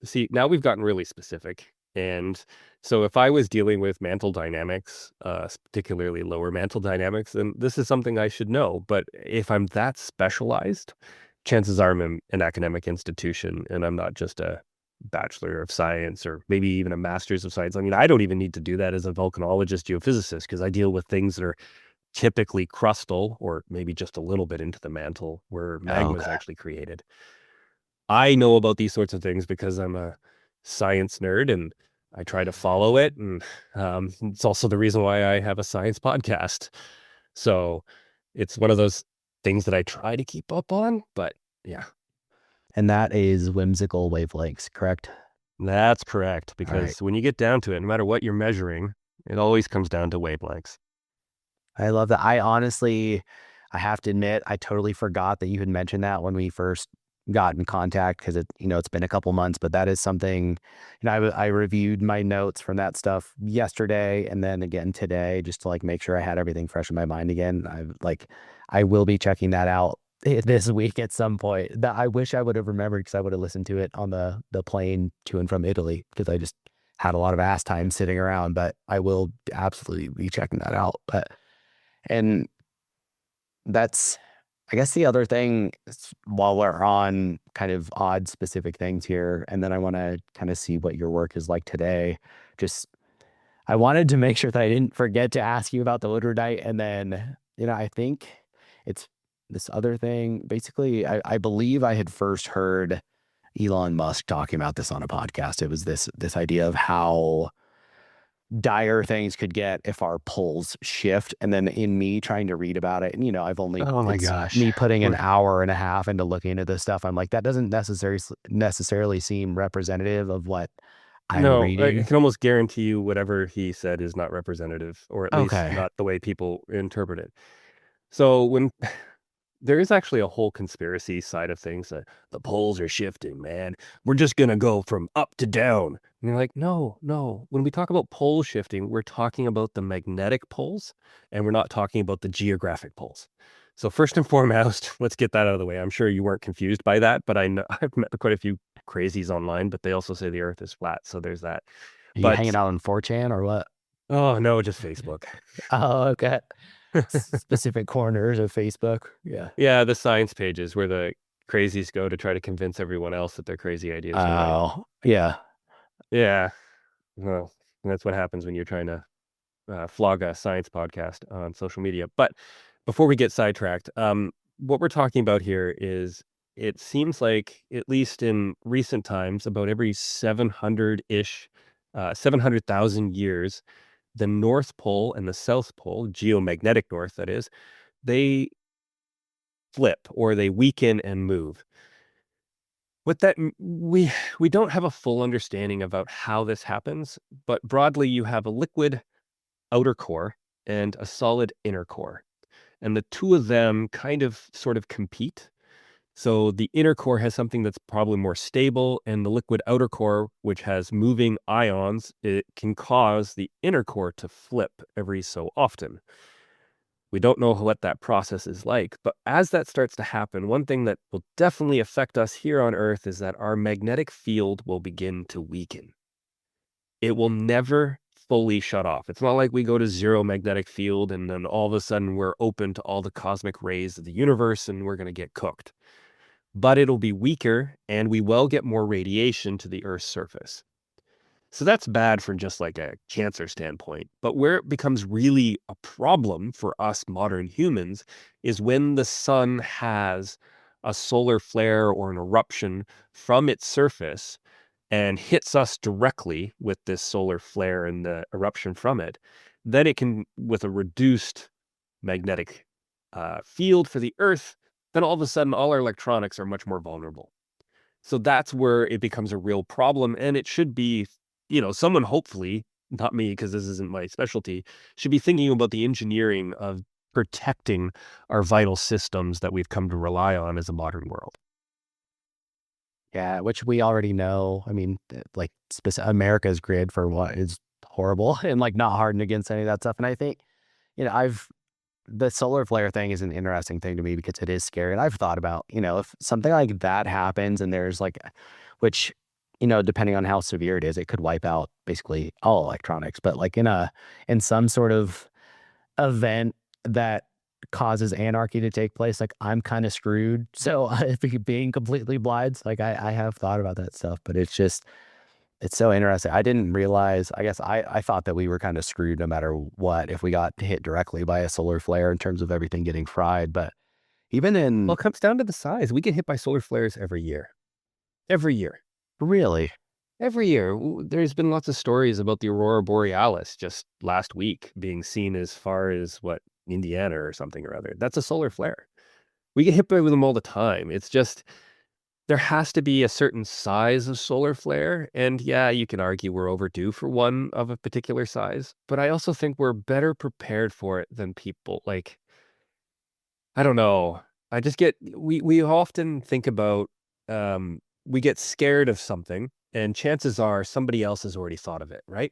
See, now we've gotten really specific. And so if I was dealing with mantle dynamics, particularly lower mantle dynamics, then this is something I should know. But if I'm that specialized, chances are I'm in an academic institution and I'm not just a bachelor of science or maybe even a master's of science. I mean, I don't even need to do that as a volcanologist, geophysicist, because I deal with things that are typically crustal or maybe just a little bit into the mantle where magma is Okay. actually created. I know about these sorts of things because I'm a science nerd and I try to follow it. And it's also the reason why I have a science podcast. So it's one of those things that I try to keep up on. But yeah, And that is whimsical wavelengths, correct? that's correct. All right. Because when you get down to it, no matter what you're measuring, it always comes down to wavelengths. I love that. I honestly, I have to admit, I totally forgot that you had mentioned that when we first got in contact because it's been a couple months, but that is something, I reviewed my notes from that stuff yesterday and then again today just to like make sure I had everything fresh in my mind again. I will be checking that out this week at some point. That I wish I would have remembered because I would have listened to it on the plane to and from Italy because I just had a lot of ass time sitting around, but I will absolutely be checking that out. And that's, I guess, the other thing while we're on kind of odd specific things here, and then I want to kind of see what your work is like today. Just, I wanted to make sure that I didn't forget to ask you about the ringwoodite, and then, I think it's this other thing. Basically, I believe I had first heard Elon Musk talking about this on a podcast. It was this idea of how dire things could get if our poles shift. And then in me trying to read about it, and Oh my it's gosh. me putting an We're, hour and a half into looking into this stuff. I'm like, that doesn't necessarily seem representative of what I'm no, I reading. can almost guarantee you whatever he said is not representative, or at least Okay. not the way people interpret it. So when there is actually a whole conspiracy side of things that the poles are shifting, man. We're just gonna go from up to down. And you're like, no, no. When we talk about pole shifting, we're talking about the magnetic poles, and we're not talking about the geographic poles. So first and foremost, let's get that out of the way. I'm sure you weren't confused by that, but I know I've met quite a few crazies online, but they also say the Earth is flat. So there's that. Are you hanging But out on 4chan or what? oh no, just Facebook. Oh, okay. Specific corners of Facebook. Yeah. Yeah, the science pages where the crazies go to try to convince everyone else that their crazy ideas are right. Oh, yeah. Yeah, well, that's what happens when you're trying to, flog a science podcast on social media. But before we get sidetracked, what we're talking about here is it seems like, at least in recent times, about every 700-ish, 700,000 years, the North Pole and the South Pole, geomagnetic north that is, they flip or they weaken and move. What that m we don't have a full understanding about how this happens, but broadly, you have a liquid outer core and a solid inner core, and the 2 of them kind of sort of compete. So, the inner core has something that's probably more stable, and the liquid outer core, which has moving ions, it can cause the inner core to flip every so often. We don't know what that process is like, but as that starts to happen, one thing that will definitely affect us here on Earth is that our magnetic field will begin to weaken. It will never fully shut off. It's not like we go to zero magnetic field and then all of a sudden we're open to all the cosmic rays of the universe and we're going to get cooked. But it'll be weaker and we will get more radiation to the Earth's surface. So that's bad from just like a cancer standpoint. But where it becomes really a problem for us modern humans is when the sun has a solar flare or an eruption from its surface and hits us directly with this solar flare and the eruption from it, then it can, with a reduced magnetic field for the Earth, then all of a sudden all our electronics are much more vulnerable. So that's where it becomes a real problem, and it should be, someone hopefully, not me because this isn't my specialty, should be thinking about the engineering of protecting our vital systems that we've come to rely on as a modern world. Yeah, which we already know. I mean, like America's grid for what is horrible and like not hardened against any of that stuff. And I think, the solar flare thing is an interesting thing to me because it is scary. And I've thought about, if something like that happens and there's like, which, depending on how severe it is, it could wipe out basically all electronics. But like in some sort of event that causes anarchy to take place, like I'm kind of screwed. So if being completely blind, like I have thought about that stuff, but it's so interesting. I didn't realize, I guess I thought that we were kind of screwed no matter what if we got hit directly by a solar flare in terms of everything getting fried. But even Well, in it comes down to the size. We get hit by solar flares every year. Every year. really, Every year. There's been lots of stories about the aurora borealis just last week being seen as far as, what, Indiana or something or other. That's a solar flare. We get hit by them all the time. It's just there has to be a certain size of solar flare, and yeah, you can argue we're overdue for one of a particular size, but I also think we're better prepared for it than people. Like, I don't know. I just get we often think about, we get scared of something, and chances are somebody else has already thought of it, right?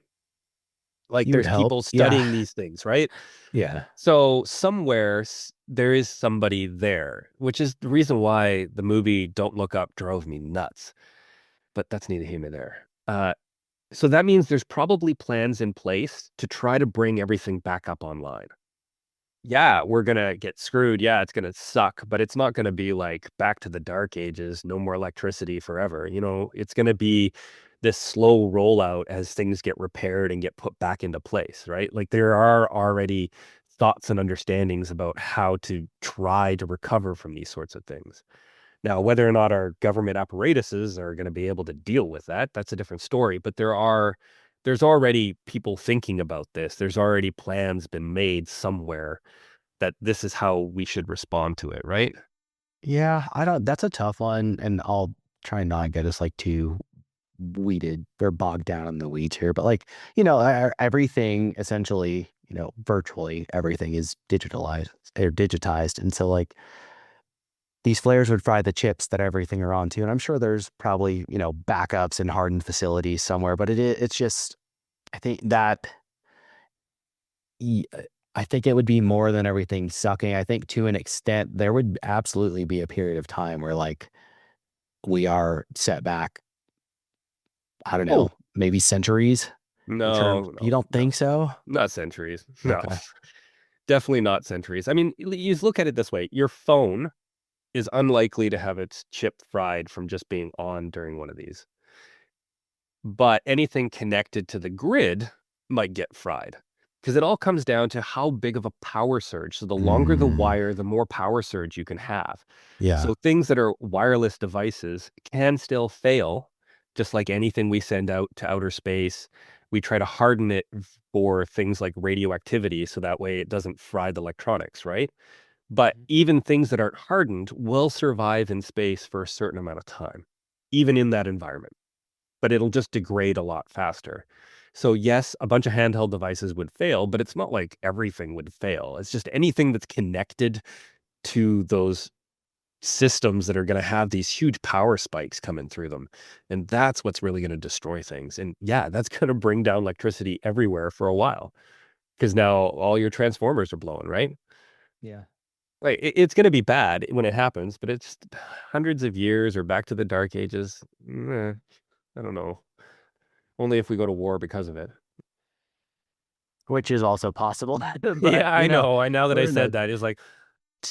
Like, you would there's hope. people Yeah. studying these things, right? Yeah. So somewhere there is somebody there, which is the reason why the movie Don't Look Up drove me nuts. But that's neither here nor there. So that means there's probably plans in place to try to bring everything back up online. Yeah, we're gonna get screwed. Yeah, it's gonna suck, but it's not gonna be like back to the dark ages, no more electricity forever. It's gonna be this slow rollout as things get repaired and get put back into place, right? Like there are already thoughts and understandings about how to try to recover from these sorts of things. Now, whether or not our government apparatuses are gonna be able to deal with that, that's a different story. But there's already people thinking about this. There's already plans been made somewhere that this is how we should respond to it, right? Yeah. I don't, that's a tough one. And I'll try and not get us like too weeded or bogged down in the weeds here. But like, everything essentially, virtually everything is digitized. And so like, these flares would fry the chips that everything are onto. And I'm sure there's probably, backups and hardened facilities somewhere, but it's just, I think that, y- uh, I think it would be more than everything sucking. I think to an extent, there would absolutely be a period of time where like we are set back, I don't know, Oh, maybe centuries in terms, no, you no, don't no, think so? not centuries. No, Okay. definitely not centuries. I mean, you just look at it this way. Your phone is unlikely to have its chip fried from just being on during one of these. But anything connected to the grid might get fried because it all comes down to how big of a power surge. So the longer the Mm, wire, the more power surge you can have. yeah. So things that are wireless devices can still fail, just like anything we send out to outer space. We try to harden it for things like radioactivity so that way it doesn't fry the electronics, right? But Mhm. even things that aren't hardened will survive in space for a certain amount of time, even in that environment, but it'll just degrade a lot faster. So yes, a bunch of handheld devices would fail, but it's not like everything would fail. It's just anything that's connected to those systems that are going to have these huge power spikes coming through them. And that's what's really going to destroy things. And yeah, that's going to bring down electricity everywhere for a while because now all your transformers are blowing, right? Yeah. Like it's going to be bad when it happens, but it's hundreds of years or back to the dark ages. I don't know. Only if we go to war because of it. Which is also possible. But, Yeah, I know. I Now that I we're in a said that, it's like,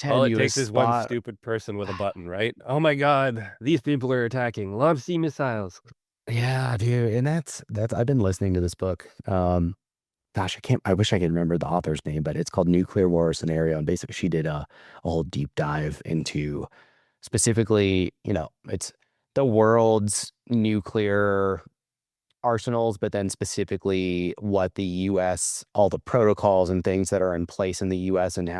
all it tenuous takes is one spot. stupid person with a button, right? Oh my god, these people are attacking. Lob sea missiles. Yeah, dude. And that's I've been listening to this book. Gosh, I wish I could remember the author's name, but it's called Nuclear War Scenario. And basically she did a whole deep dive into specifically, it's the world's nuclear arsenals, but then specifically what the US, all the protocols and things that are in place in the US and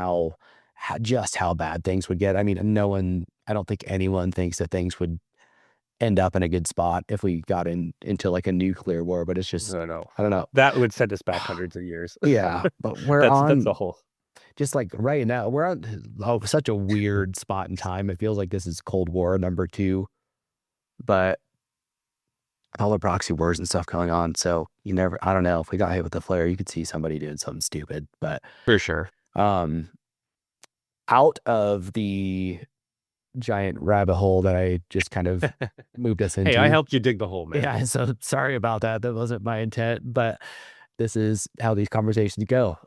just how bad things would get. I mean, I don't think anyone thinks that things would end up in a good spot if we got into like a nuclear war, but it's just, No, no. I don't know. That would send us back hundreds of years. Yeah, but That's the whole. just like right now, we're on such a weird spot in time. It feels like this is Cold War number two, but all the proxy wars and stuff going on. So you never, I don't know, if we got hit with the flare, you could see somebody doing something stupid. But For sure. um, out of the giant rabbit hole that I just kind of moved us Hey, I into. helped you dig the hole, man. Yeah, so sorry about that. That wasn't my intent, but this is how these conversations go.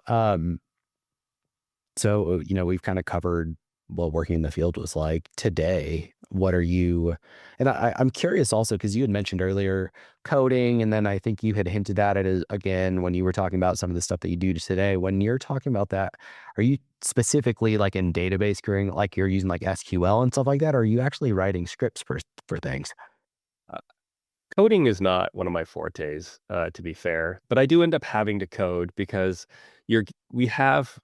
So, we've kind of covered what working in the field was like. Today, what are you, and I'm curious also, because you had mentioned earlier coding, and then I think you had hinted at it again when you were talking about some of the stuff that you do today. When you're talking about that, are you specifically like in database querying, like you're using like SQL and stuff like that? Or are you actually writing scripts for things? Coding is not one of my fortes, to be fair, but I do end up having to code because we have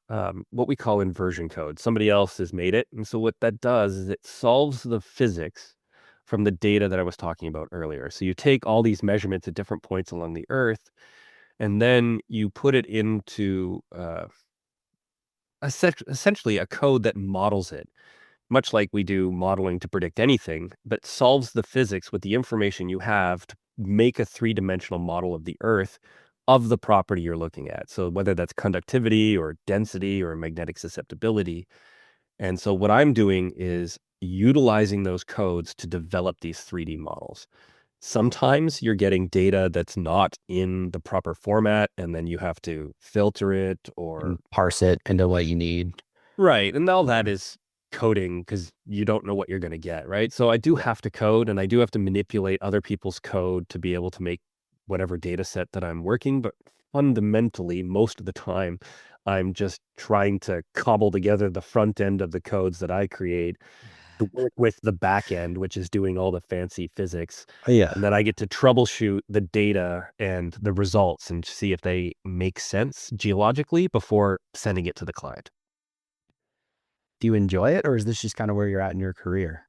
what we call inversion code. Somebody else has made it. And so what that does is it solves the physics from the data that I was talking about earlier. So you take all these measurements at different points along the Earth, and then you put it into essentially a code that models it, much like we do modeling to predict anything, but solves the physics with the information you have to make a three-dimensional model of the Earth of the property you're looking at. So whether that's conductivity or density or magnetic susceptibility. And so what I'm doing is utilizing those codes to develop these 3D models. Sometimes you're getting data that's not in the proper format, and then you have to filter it or And parse it into what you need. right, and all that Okay. is coding because you don't know what you're gonna get, right? So I do have to code, and I do have to manipulate other people's code to be able to make whatever data set that I'm working, but fundamentally, most of the time, I'm just trying to cobble together the front end of the codes that I create to work with the back end, which is doing all the fancy physics, Yeah. and then I get to troubleshoot the data and the results and see if they make sense geologically before sending it to the client. Do you enjoy it, or is this just kind of where you're at in your career?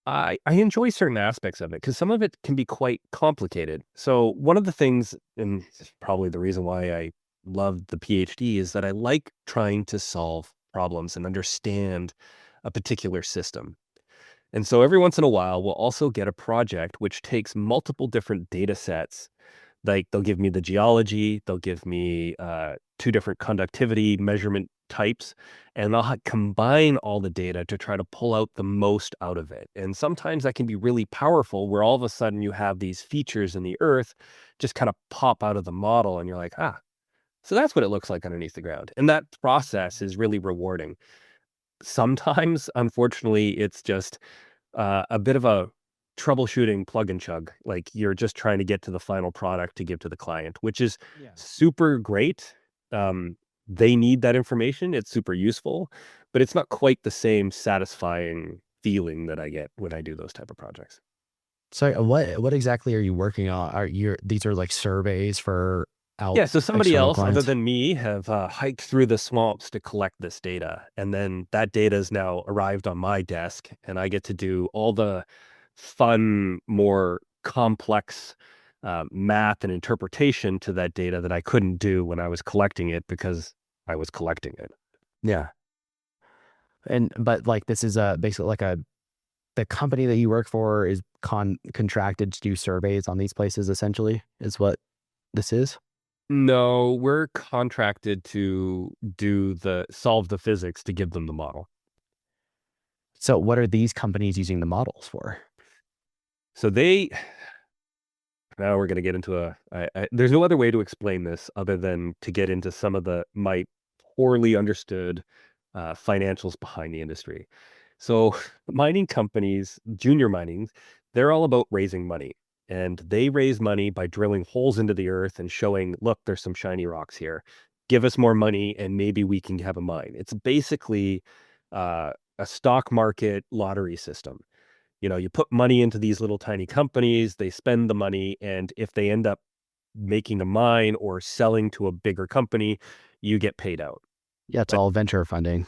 I enjoy certain aspects of it because some of it can be quite complicated. So one of the things, and this is probably the reason why I loved the PhD, is that I like trying to solve problems and understand a particular system. And so every once in a while, we'll also get a project which takes multiple different data sets. Like, they'll give me the geology, they'll give me, 2 different conductivity measurement types, and I'll combine all the data to try to pull out the most out of it, and sometimes that can be really powerful where all of a sudden you have these features in the Earth just kinda pop out of the model, and you're like, "Ah, so that's what it looks like underneath the ground," and that process is really rewarding. Sometimes, unfortunately, it's just a bit of a troubleshooting plug and chug. Like, you're just trying to get to the final product to give to the client, which is Yeah. super great. Um, they need that information. It's super useful, but it's not quite the same satisfying feeling that I get when I do those type of projects. So what exactly are you working on? Are you these are like surveys for out Yeah, so somebody external else other clients? than me have hiked through the swamps to collect this data. And then that data is now arrived on my desk, and I get to do all the fun, more complex math and interpretation to that data that I couldn't do when I was collecting it because I was collecting it. Yeah. And but like this is basically like a the company that you work for is contracted to do surveys on these places essentially is what this is. No, we're contracted to do the solve the physics to give them the model. So what are these companies using the models for? So they now we're gonna get into there's no other way to explain this other than to get into some of the my poorly understood, financials behind the industry. So, mining companies, junior mining, they're all about raising money, and they raise money by drilling holes into the earth and showing, "Look, there's some shiny rocks here. Give us more money, and maybe we can have a mine." It's basically, a stock market lottery system. You put money into these little tiny companies, they spend the money, and if they end up making a mine or selling to a bigger company, you get paid out. Yeah, it's But all venture funding.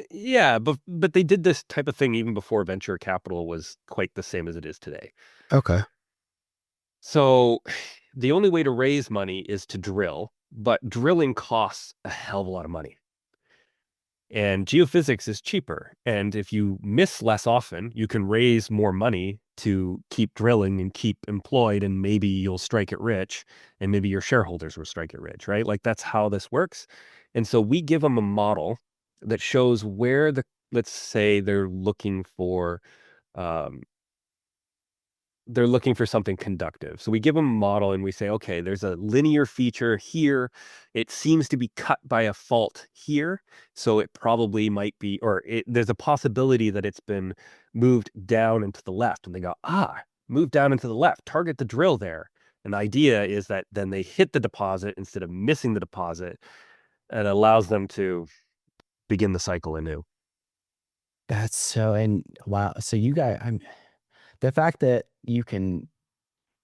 yeah, but they did this type of thing even before venture capital was quite the same as it is today. Okay. So the only way to raise money is to drill, but drilling costs a hell of a lot of money. And geophysics is cheaper. And if you miss less often, you can raise more money to keep drilling and keep employed, and maybe you'll strike it rich, and maybe your shareholders will strike it rich, right? Like that's how this works. And so we give them a model that shows where let's say um, they're looking for something conductive. So we give them a model and we say, okay, there's a linear feature here. It seems to be cut by a fault here. So it probably might be, there's a possibility that it's been moved down and to the left. And they go, move down and to the left, target the drill there. And the idea is that then they hit the deposit instead of missing the deposit, and allows them to begin the cycle anew. That's so, and wow. So you guys, the fact that you can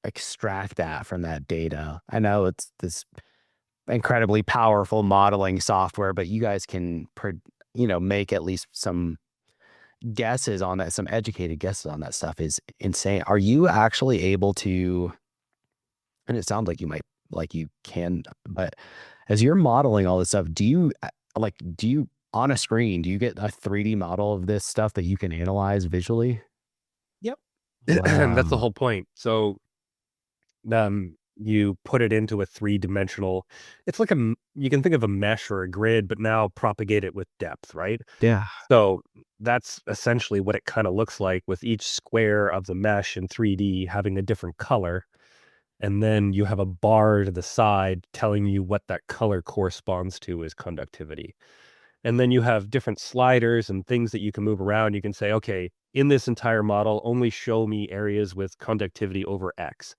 extract that from that data. I know it's this incredibly powerful modeling software, but you guys can, make at least some guesses on that, some educated guesses on that stuff is insane. Are you actually able to, and it sounds like you might, like you can, but as you're modeling all this stuff, do you on a screen, do you get a 3D model of this stuff that you can analyze visually? Yep. And that's the Wow. whole point. So you put it into a three-dimensional, it's like you can think of a mesh or a grid, but now propagate it with depth, right? Yeah. So that's essentially what it kind of looks like, with each square of the mesh in 3D having a different color. And then you have a bar to the side telling you what that color corresponds to as conductivity. And then you have different sliders and things that you can move around. You can say, okay, in this entire model, only show me areas with conductivity over X.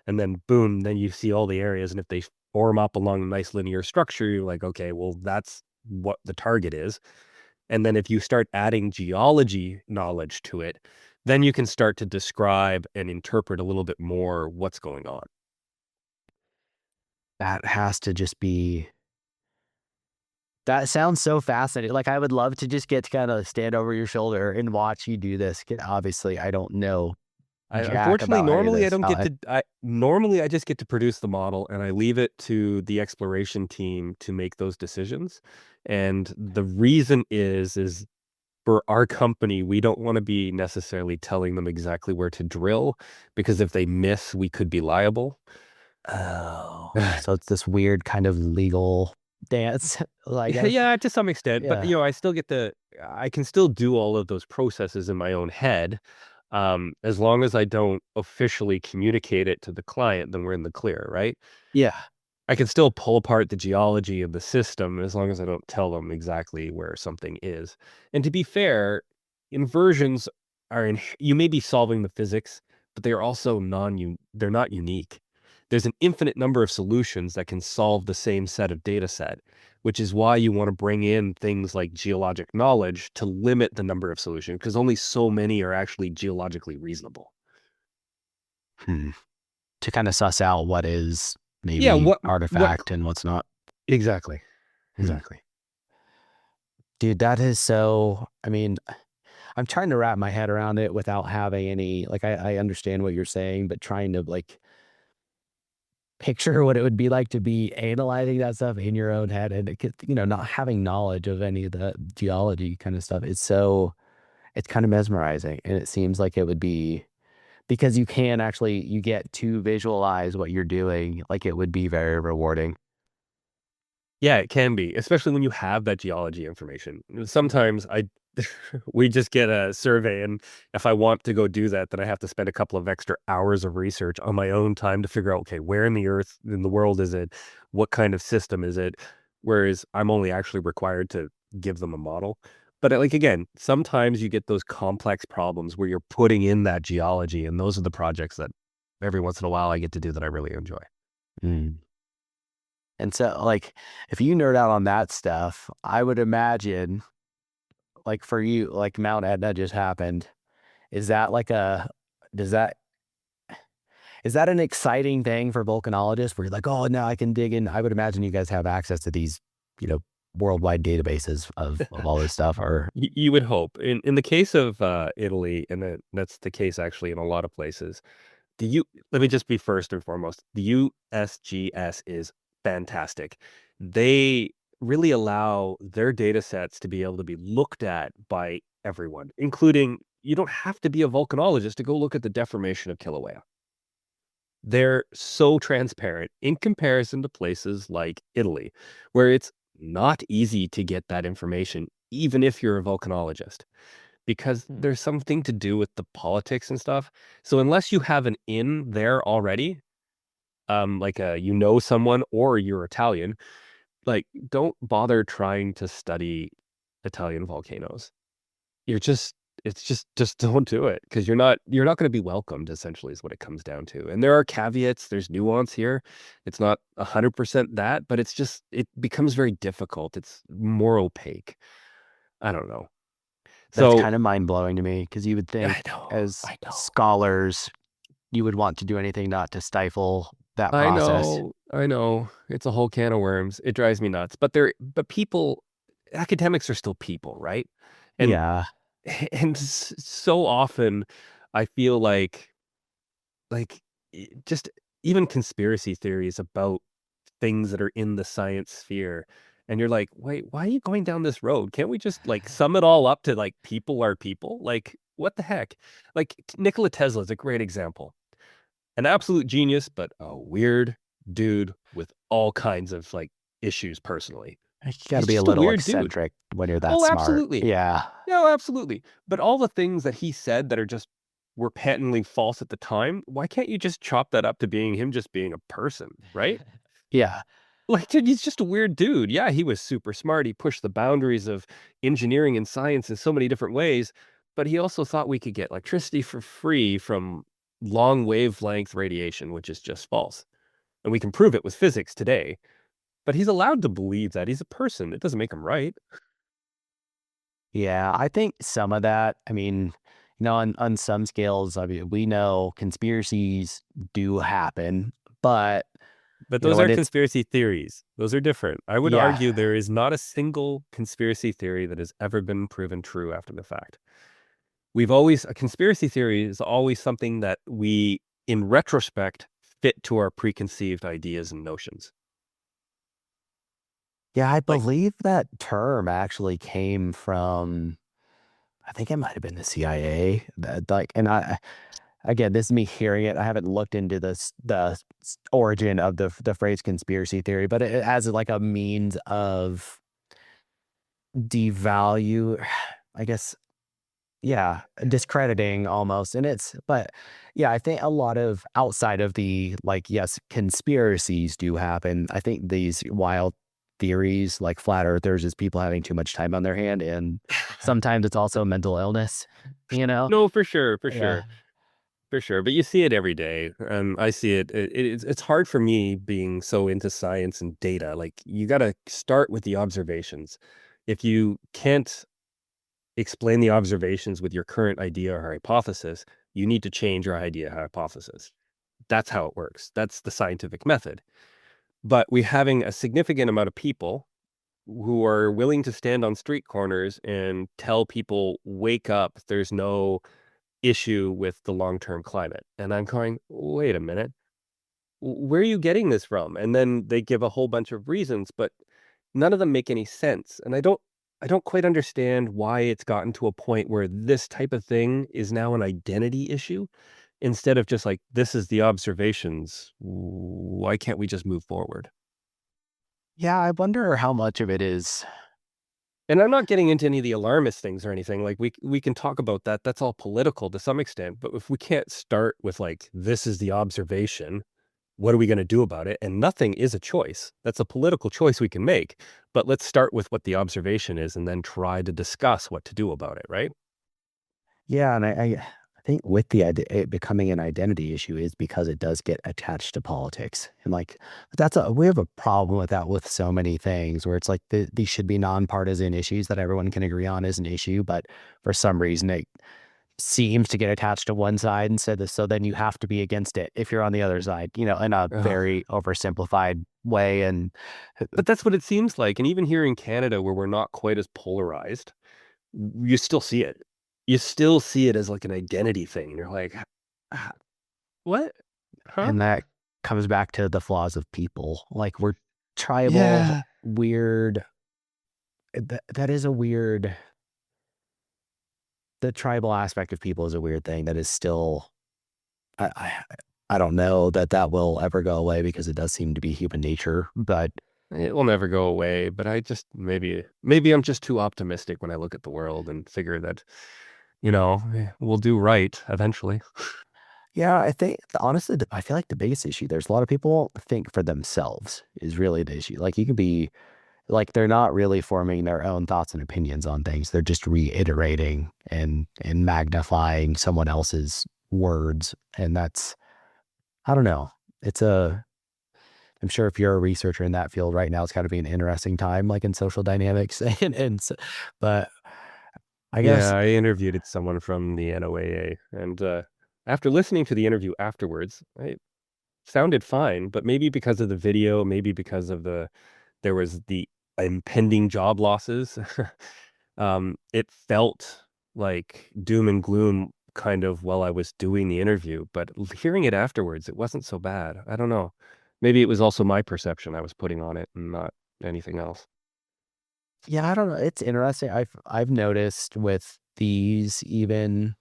And then boom, then you see all the areas. And if they form up along a nice linear structure, you're like, okay, well, that's what the target is. And then if you start adding geology knowledge to it, then you can start to describe and interpret a little bit more what's going on. That has to just be, that sounds so fascinating. Like, I would love to just get to kind of stand over your shoulder and watch you do this. Obviously, I don't know jack Unfortunately, about any of normally I this. don't get to. Normally I just get to produce the model, and I leave it to the exploration team to make those decisions. And the reason is for our company, we don't want to be necessarily telling them exactly where to drill, because if they miss, we could be liable. Oh, so it's this weird kind of legal dance, I guess. Yeah, to some extent, but Yeah. I can still do all of those processes in my own head. As long as I don't officially communicate it to the client, then we're in the clear, right? Yeah. I can still pull apart the geology of the system as long as I don't tell them exactly where something is. And to be fair, inversions you may be solving the physics, but they are also they're not unique. There's an infinite number of solutions that can solve the same set of data set, which is why you want to bring in things like geologic knowledge to limit the number of solutions, because only so many are actually geologically reasonable. Hmm. To kind of suss out what is Yeah, maybe artifact and what's not. exactly. Hmm. Exactly. Dude, that is so, I mean, I'm trying to wrap my head around it without having any, like, I understand what you're saying, but trying to like picture what it would be like to be analyzing that stuff in your own head and it could, not having knowledge of any of the geology kind of stuff. It's kind of mesmerizing. And it seems like it would be, because you can actually, you get to visualize what you're doing. Like, it would be very rewarding. Yeah, it can be, especially when you have that geology information. Sometimes we just get a survey, and if I want to go do that, then I have to spend a couple of extra hours of research on my own time to figure out, okay, where in the earth, in the world is it? What kind of system is it? Whereas I'm only actually required to give them a model. But like again, sometimes you get those complex problems where you're putting in that geology, and those are the projects that every once in a while I get to do that I really enjoy. Mm. And so, like, if you nerd out on that stuff, I would imagine, like, for you, like Mount Etna just happened. Is that like a, does that, is that an exciting thing for volcanologists where you're like, oh, now I can dig in? I would imagine you guys have access to these, you know, worldwide databases of all this stuff. Or, You would hope. In the case of, Italy, and that's the case actually in a lot of places, the U let me just be first and foremost, the USGS is fantastic. They really allow their data sets to be able to be looked at by everyone, including you don't have to be a volcanologist to go look at the deformation of Kilauea. They're so transparent in comparison to places like Italy, where it's not easy to get that information, even if you're a volcanologist, because Hmm. there's something to do with the politics and stuff. So unless you have an in there already, like someone or you're Italian, like don't bother trying to study Italian volcanoes. You're just it's just don't do it because you're not gonna be welcomed, essentially, is what it comes down to, and there are caveats, there's nuance here. It's not 100% that, but it becomes very difficult. It's more opaque. I don't know. That's So kind of mind blowing to me because you would think, I know, as I know. scholars, you would want to do anything not to stifle that I process. know, I know. It's a whole can of worms. It drives me nuts, but people academics are still people, right? And Yeah. so often I feel like, just even conspiracy theories about things that are in the science sphere, and you're like, "Wait, why are you going down this road? Can't we just, like, sum it all up to, like, people are people? Like, what the heck?" Like, Nikola Tesla is a great example. An absolute genius, but a weird dude with all kinds of, like, issues personally. You got to He's be a just a little weird dude. eccentric when you're that Oh, smart. absolutely. Yeah. No, absolutely. But all the things that he said that were patently false at the time, why can't you just chop that up to being him just being a person, right? Yeah. Like, dude, he's just a weird dude. Yeah, he was super smart. He pushed the boundaries of engineering and science in so many different ways, but he also thought we could get electricity for free from long wavelength radiation, which is just false. And we can prove it with physics today. But he's allowed to believe that. He's a person. It doesn't make him right. Yeah. I think some of that, I mean, on some scales, I mean, we know conspiracies do happen, but, But those when are it's, conspiracy theories. Those are different. I would yeah. argue there is not a single conspiracy theory that has ever been proven true after the fact. A conspiracy theory is always something that we, in retrospect, fit to our preconceived ideas and notions. Yeah. I Like, believe that term actually came from, I think it might have been the CIA. That, like, and again, this is me hearing it. I haven't looked into origin of the phrase conspiracy theory, but it as like a means of devalue, I guess, yeah, discrediting almost. And but yeah, I think a lot of outside of the, like, yes, conspiracies do happen. I think these wild theories like flat earthers is people having too much time on their hand. And sometimes it's also mental illness, you know? no, for sure, for Yeah. sure. For sure, but you see it every day. I see it. It's hard for me being so into science and data. Like you got to start with the observations. If you can't explain the observations with your current idea or hypothesis, you need to change your idea hypothesis. That's how it works. That's the scientific method. But we having a significant amount of people who are willing to stand on street corners and tell people, wake up, there's no issue with the long-term climate. And I'm going, wait a minute, where are you getting this from? And then they give a whole bunch of reasons, but none of them make any sense. And I don't quite understand why it's gotten to a point where this type of thing is now an identity issue instead of just like, this is the observations. Why can't we just move forward? Yeah, I wonder how much of it is. And I'm not getting into any of the alarmist things or anything. Like we can talk about that. That's all political to some extent. But if we can't start with like, this is the observation, what are we going to do about it? And nothing is a choice. That's a political choice we can make. But let's start with what the observation is and then try to discuss what to do about it, right? Yeah, and I think with it becoming an identity issue is because it does get attached to politics. And like we have a problem with that with so many things where it's like these should be nonpartisan issues that everyone can agree on as an issue, but for some reason it seems to get attached to one side instead of, so then you have to be against it if you're on the other side, in a Ugh. very oversimplified way. And But that's what it seems like. And even here in Canada, where we're not quite as polarized, you still see it. You still see it as like an identity thing. And you're like, "Ah, what? Huh?" and that comes back to the flaws of people. Like tribal, Yeah. weird. That is a weird. The tribal aspect of people is a weird thing that is still. I, I I don't know that that will ever go away because it does seem to be human nature. But It will never go away, but I just maybe I'm just too optimistic when I look at the world and figure that, we'll do right eventually. yeah, I think honestly, I feel like the biggest issue there's a lot of people think for themselves is really the issue. Like you could be like they're not really forming their own thoughts and opinions on things. They're just reiterating and magnifying someone else's words. And that's I don't know. It's a I'm sure if you're a researcher in that field right now, it's got to be an interesting time, like in social dynamics but I Yeah, guess I interviewed someone from the NOAA, and after listening to the interview afterwards, it sounded fine, but maybe because of the video, maybe because of there was the impending job losses. It felt like doom and gloom kind of while I was doing the interview, but hearing it afterwards, it wasn't so bad. I don't know. Maybe it was also my perception I was putting on it and not anything else. yeah, I don't know. It's interesting. I've noticed with these even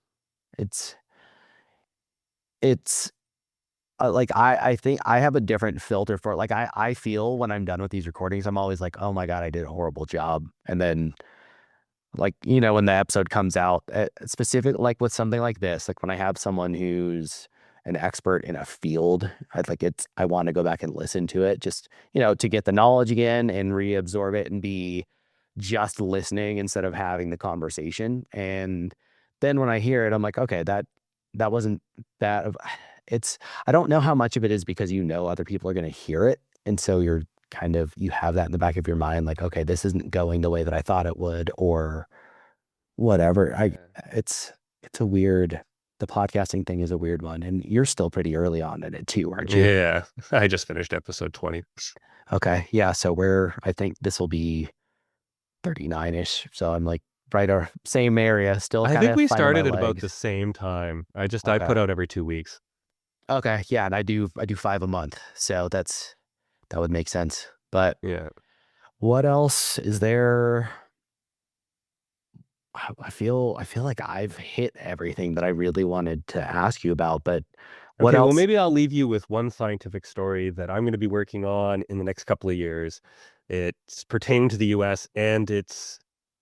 it's it's like I think I have a different filter for it. Like I feel when I'm done with these recordings, I'm always like, oh my God, I did a horrible job. And then like, when the episode comes out, specific, like with something like this, like when I have someone who's an expert in a field, I want to go back and listen to it just, to get the knowledge again and reabsorb it and be just listening instead of having the conversation. And then when I hear it, I'm like, okay, that wasn't that of it's, I don't know how much of it is because other people are going to hear it. And so you have that in the back of your mind, like, okay, this isn't going the way that I thought it would, or whatever. Yeah. It's, it's a weird, the podcasting thing is a weird one. And you're still pretty early on in it too, aren't you? Yeah, I just finished episode 20. Okay. Yeah. So I think this will be 39-ish. So I'm like right our same area, still I kind think of we finding my started at about the legs. same time. I Okay. put out every 2 weeks. Okay. Yeah. And I do 5 a month. So that would make sense. But Yeah. what else is there? I feel like I've hit everything that I really wanted to ask you about, but what Okay, well, else? maybe I'll leave you with one scientific story that I'm gonna be working on in the next couple of years. It's pertaining to the US, and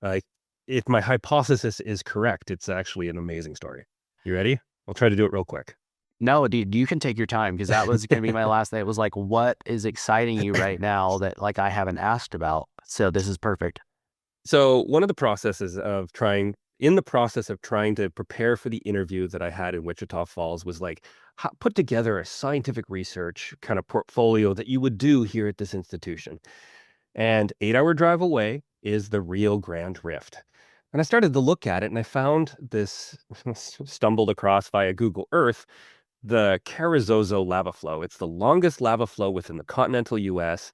uh, if my hypothesis is correct, it's actually an amazing story. You ready? I'll try to do it real quick. No, dude, you can take your time because that was gonna be my last thing. It was like, what is exciting you right now that like I haven't asked about? So this is perfect. So one of the processes of trying in the process of trying to prepare for the interview that I had in Wichita Falls was like put together a scientific research kind of portfolio that you would do here at this institution. And 8-hour drive away is the Rio Grande Rift. And I started to look at it and I found this stumbled across via Google Earth the Carrizozo lava flow. It's the longest lava flow within the continental US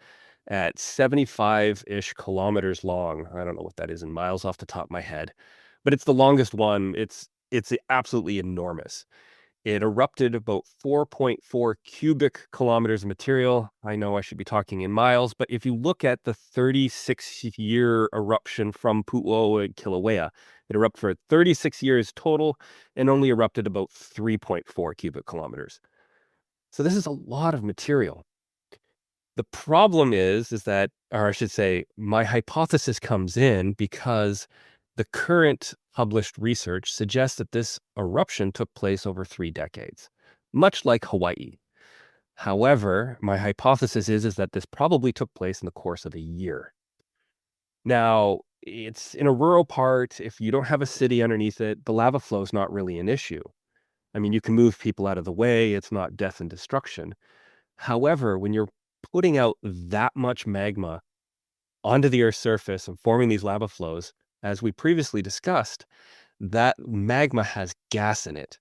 at 75-ish kilometers long. I don't know what that is in miles off the top of my head, but it's the longest one. It's absolutely enormous. It erupted about 4.4 cubic kilometers of material. I know I should be talking in miles, but if you look at the 36-year eruption from Pu'uoa and Kilauea, it erupted for 36 years total and only erupted about 3.4 cubic kilometers. So this is a lot of material. The problem is that, or I should say, my hypothesis comes in because the current published research suggests that this eruption took place over 3 decades, much like Hawaii. However, my hypothesis is that this probably took place in the course of a year. Now, it's in a rural part. If you don't have a city underneath it, the lava flow is not really an issue. I mean, you can move people out of the way. It's not death and destruction. However, when you're putting out that much magma onto the Earth's surface and forming these lava flows, as we previously discussed, that magma has gas in it.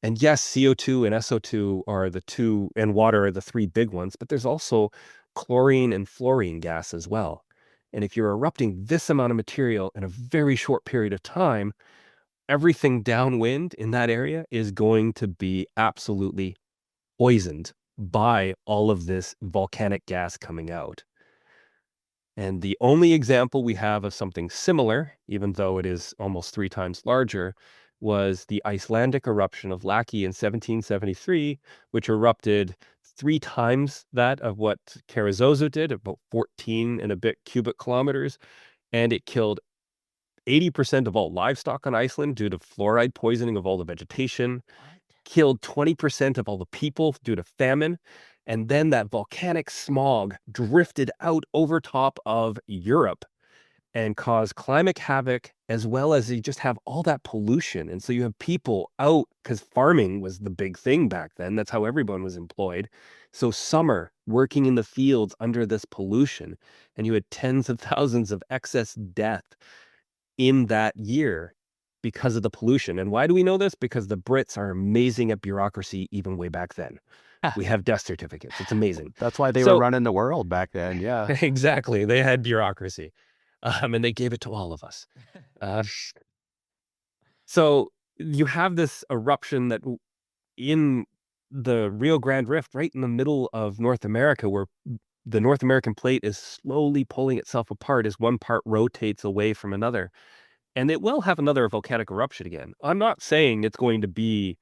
And yes, CO2 and SO2 are the two, and water are the three big ones, but there's also chlorine and fluorine gas as well. And if you're erupting this amount of material in a very short period of time, everything downwind in that area is going to be absolutely poisoned by all of this volcanic gas coming out. And the only example we have of something similar, even though it is almost 3 times larger, was the Icelandic eruption of Laki in 1773, which erupted 3 times that of what Karazozo did, about 14 and a bit cubic kilometers, and it killed 80% of all livestock on Iceland due to fluoride poisoning of all the vegetation, What? killed 20% of all the people due to famine. And then that volcanic smog drifted out over top of Europe and caused climate havoc, as well as you just have all that pollution. And so you have people out because farming was the big thing back then. That's how everyone was employed. So summer working in the fields under this pollution, and you had tens of thousands of excess death in that year because of the pollution. And why do we know this? Because the Brits are amazing at bureaucracy even way back then. We have death certificates. It's amazing. That's why they were So running the world back then. Yeah. exactly, they had bureaucracy, and they gave it to all of us. Uh, so you have this eruption that in the Rio Grande Rift, right in the middle of North America, where the North American plate is slowly pulling itself apart as one part rotates away from another. And it will have another volcanic eruption again. I'm not saying it's going to be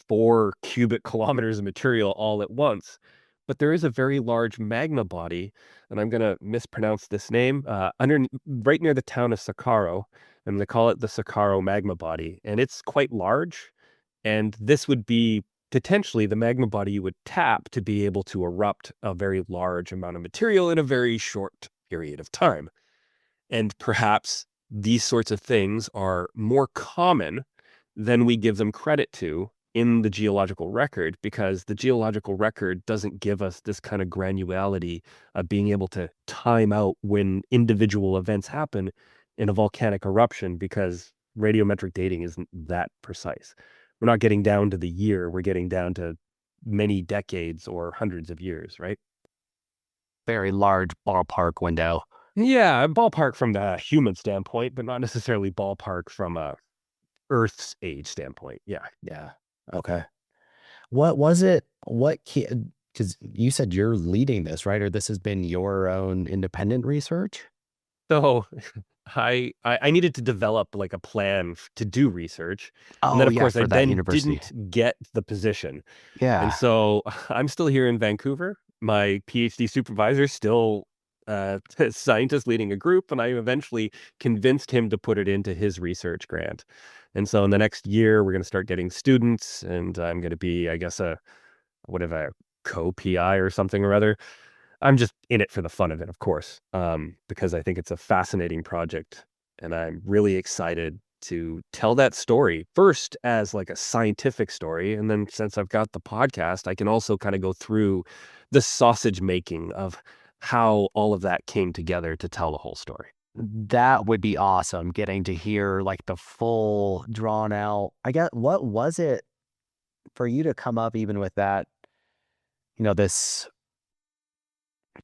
4 cubic kilometers of material all at once, but there is a very large magma body, and I'm gonna mispronounce this name, right near the town of Sakaro, and they call it the Sakaro magma body, and it's quite large, and this would be potentially the magma body you would tap to be able to erupt a very large amount of material in a very short period of time. And perhaps these sorts of things are more common than we give them credit to in the geological record, because the geological record doesn't give us this kind of granularity of being able to time out when individual events happen in a volcanic eruption, because radiometric dating isn't that precise. We're not getting down to the year, we're getting down to many decades or hundreds of years, right? Very large ballpark window. Yeah, ballpark from the human standpoint, but not necessarily ballpark from a Earth's age standpoint. Yeah. Yeah. Okay. What was it? What kid? Because you said you're leading this, right? Or this has been your own independent research? So I needed to develop like a plan to do research. And then Oh, of yeah, course I for that then university. didn't get the position. And Yeah. so I'm still here in Vancouver. My PhD supervisor still a scientist leading a group, and I eventually convinced him to put it into his research grant. And so in the next year, we're going to start getting students, and I'm going to be, I guess, a whatever co-PI or something or other. I'm just in it for the fun of it, of course, because I think it's a fascinating project, and I'm really excited to tell that story first as like a scientific story, and then since I've got the podcast, I can also kind of go through the sausage making of how all of that came together to tell the whole story. That would be awesome, getting to hear like the full drawn out. I get what was it for you to come up even with that, this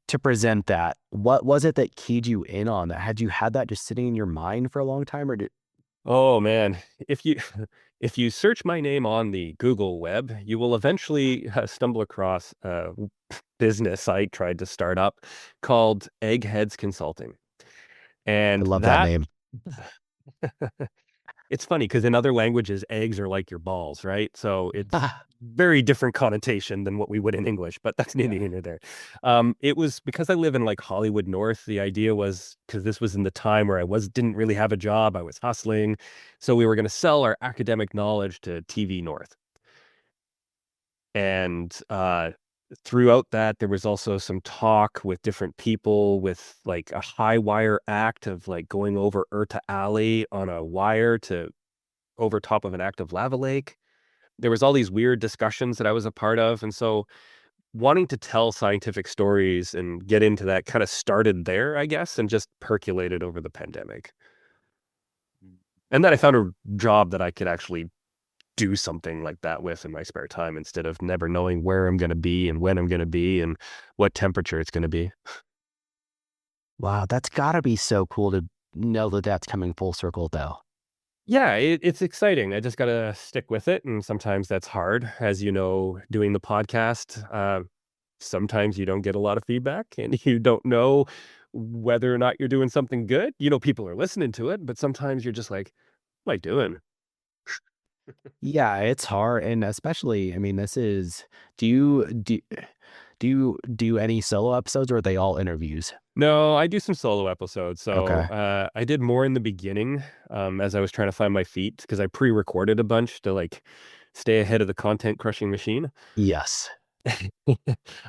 to present that? What was it that keyed you in on that? Had you had that just sitting in your mind for a long time or did Oh man, if you if you search my name on the Google web, you will eventually stumble across a business I tried to start up called Eggheads Consulting. I And love that that name. it's funny because in other languages, eggs are like your balls, right? So it's very different connotation than what we would in English, but that's neither Yeah. here nor there. It was because I live in like Hollywood North. The idea was because this was in the time where didn't really have a job. I was hustling. So we were going to sell our academic knowledge to TV North. And throughout that, there was also some talk with different people with like a high wire act of like going over Urta Alley on a wire to over top of an active lava lake. There was all these weird discussions that I was a part of, and so wanting to tell scientific stories and get into that kind of started there, I guess, and just percolated over the pandemic. And then I found a job that I could actually do something like that with in my spare time instead of never knowing where I'm gonna be and when I'm gonna be and what temperature it's gonna be. Wow, that's gotta be so cool to know that that's coming full circle though. Yeah, it's exciting. I just gotta stick with it, and sometimes that's hard. As you know, doing the podcast, sometimes you don't get a lot of feedback, and you don't know whether or not you're doing something good. People are listening to it, but sometimes you're just like, "What am I doing?" Yeah, it's hard, and especially, I mean, this is do you do any solo episodes, or are they all interviews? No, I do some solo episodes. So Okay. I did more in the beginning, as I was trying to find my feet because I pre-recorded a bunch to like stay ahead of the content crushing machine. Yes.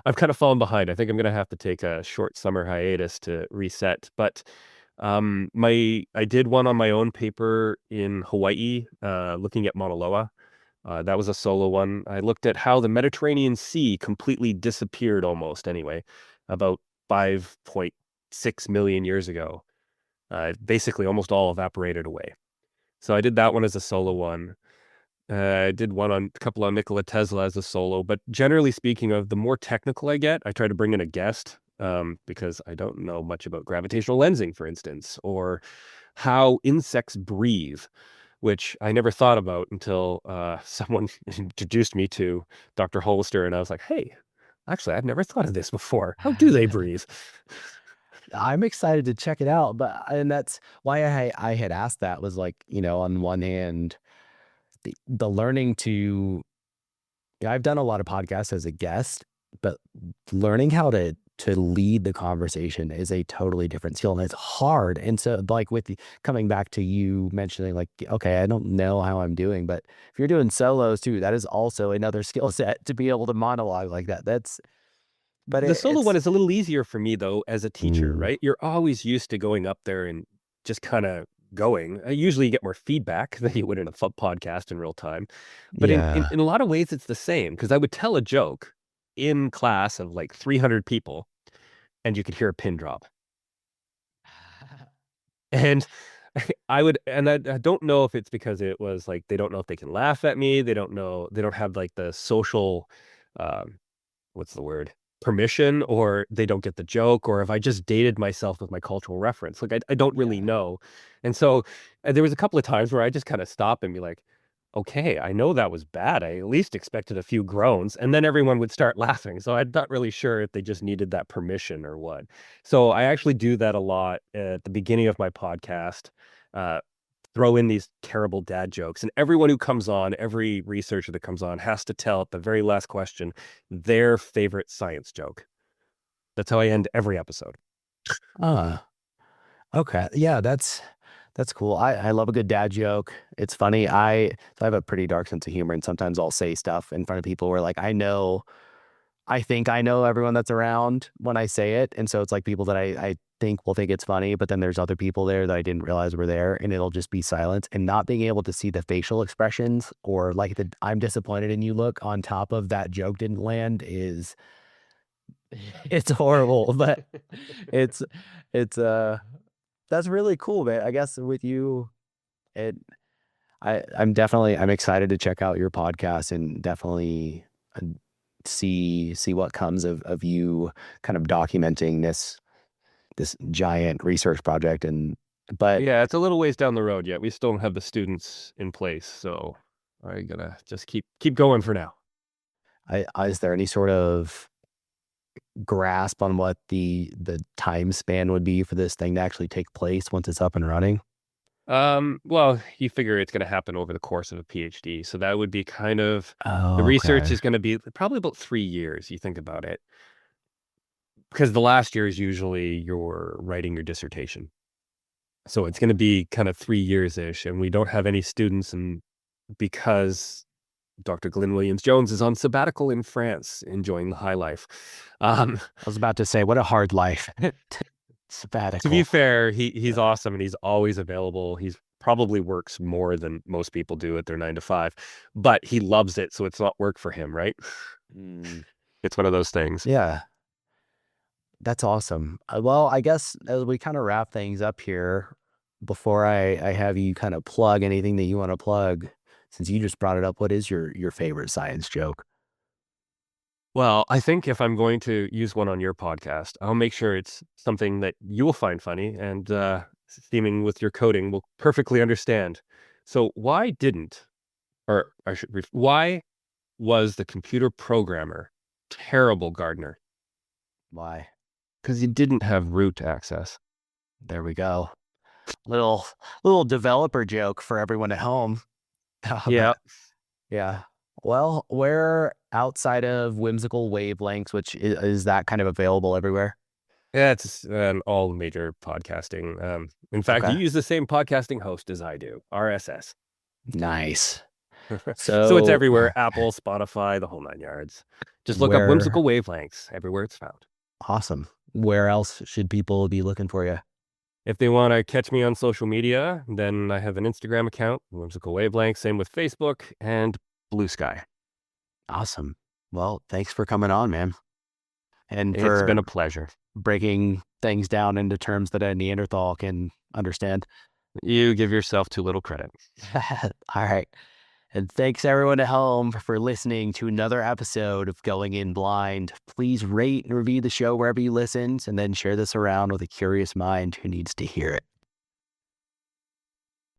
I've kind of fallen behind. I think I'm gonna have to take a short summer hiatus to reset. But my I did one on my own paper in Hawaii, looking at Mauna Loa. That was a solo one. I looked at how the Mediterranean Sea completely disappeared almost anyway, about 5.6 million years ago. Basically, almost all evaporated away. So I did that one as a solo one. I did one on a couple on Nikola Tesla as a solo, but generally speaking of the more technical I get, I try to bring in a guest, because I don't know much about gravitational lensing, for instance, or how insects breathe, which I never thought about until someone introduced me to Dr. Hollister, and I was like, "Hey, actually, I've never thought of this before. How do they breathe?" I'm excited to check it out, but and that's why I had asked that was like, on one hand, the learning to yeah, I've done a lot of podcasts as a guest, but learning how to lead the conversation is a totally different skill, and it's hard. And so, like coming back to you mentioning, like, okay, I don't know how I'm doing, but if you're doing solos too, that is also another skill set to be able to monologue like that. But The solo one it's is a little easier for me though as a teacher, mm, right? You're always used to going up there and just kinda going. Usually you get more feedback than you would in a podcast in real time. But yeah. in a lot of ways, it's the same because I would tell a joke in class of like 300 people, and you could hear a pin drop. And I don't know if it's because it was like they don't know if they can laugh at me. They don't have like the social, um what's the word? Permission, or they don't get the joke, or if I just dated myself with my cultural reference. Like, I don't really Yeah. know. And so, there was a couple of times where I just kinda stop and be like, "Okay, I know that was bad. I at least expected a few groans," and then everyone would start laughing. So I'm not really sure if they just needed that permission or what. So I actually do that a lot at the beginning of my podcast, uh, throw in these terrible dad jokes, and everyone who comes on, every researcher that comes on has to tell at the very last question their favorite science joke. That's how I end every episode. Ah, okay. Yeah, that's cool. I love a good dad joke. It's funny. I have a pretty dark sense of humor, and sometimes I'll say stuff in front of people where, like, I think I know everyone that's around when I say it, and so it's like people that I think will think it's funny, but then there's other people there that I didn't realize were there, and it'll just be silence, and not being able to see the facial expressions or like the "I'm disappointed in you" look on top of that joke didn't land is it's horrible, but it's it's that's really cool, man. I guess with you, it I'm excited to check out your podcast and definitely uh, see what comes of you kind of documenting this giant research project. And but Yeah, it's a little ways down the road yet. We still don't have the students in place, so I gotta just keep going for now. is there any sort of grasp on what the time span would be for this thing to actually take place once it's up and running? Well, you figure it's gonna happen over the course of a PhD, so that would be kind of the Oh, research okay. is gonna be probably about 3 years, you think about it, because the last year is usually you're writing your dissertation. So it's gonna be kind of 3 years-ish, and we don't have any students, and because Dr. Glyn Williams-Jones is on sabbatical in France, enjoying the high life. Um, I was about to say, what a hard life. to be Sabbatical. fair, he's Uh, awesome, and he's always available. He's probably works more than most people do at their 9 to 5, but he loves it, so it's not work for him, right? mm, It's one of those things. yeah. That's awesome. Well, I guess as we kind of wrap things up here, before I have you kind of plug anything that you want to plug, since you just brought it up, what is your favorite science joke? Well, I think if I'm going to use one on your podcast, I'll make sure it's something that you will find funny and, steaming with your coding will perfectly understand. So why didn't or I should why was the computer programmer terrible gardener? Why? because you didn't have root access. There we go. Little little developer joke for everyone at home. Yeah. Yeah. Well, where outside of whimsical wavelengths, which is that kind of available everywhere? Yeah, it's all major podcasting. In fact, you Okay. use the same podcasting host as I do, RSS. Nice. So it's So everywhere, Apple, Spotify, the whole 9 yards. Just look up where whimsical wavelengths everywhere it's found. awesome. Where else should people be looking for you? If they want to catch me on social media, then I have an Instagram account, whimsical wavelengths, same with Facebook and Blue Sky. Awesome. Well, thanks for coming on, man. And It's for been a pleasure. breaking things down into terms that a Neanderthal can understand. You give yourself too little credit. All right. And thanks everyone at home for listening to another episode of Going In Blind. Please rate and review the show wherever you listen, and then share this around with a curious mind who needs to hear it.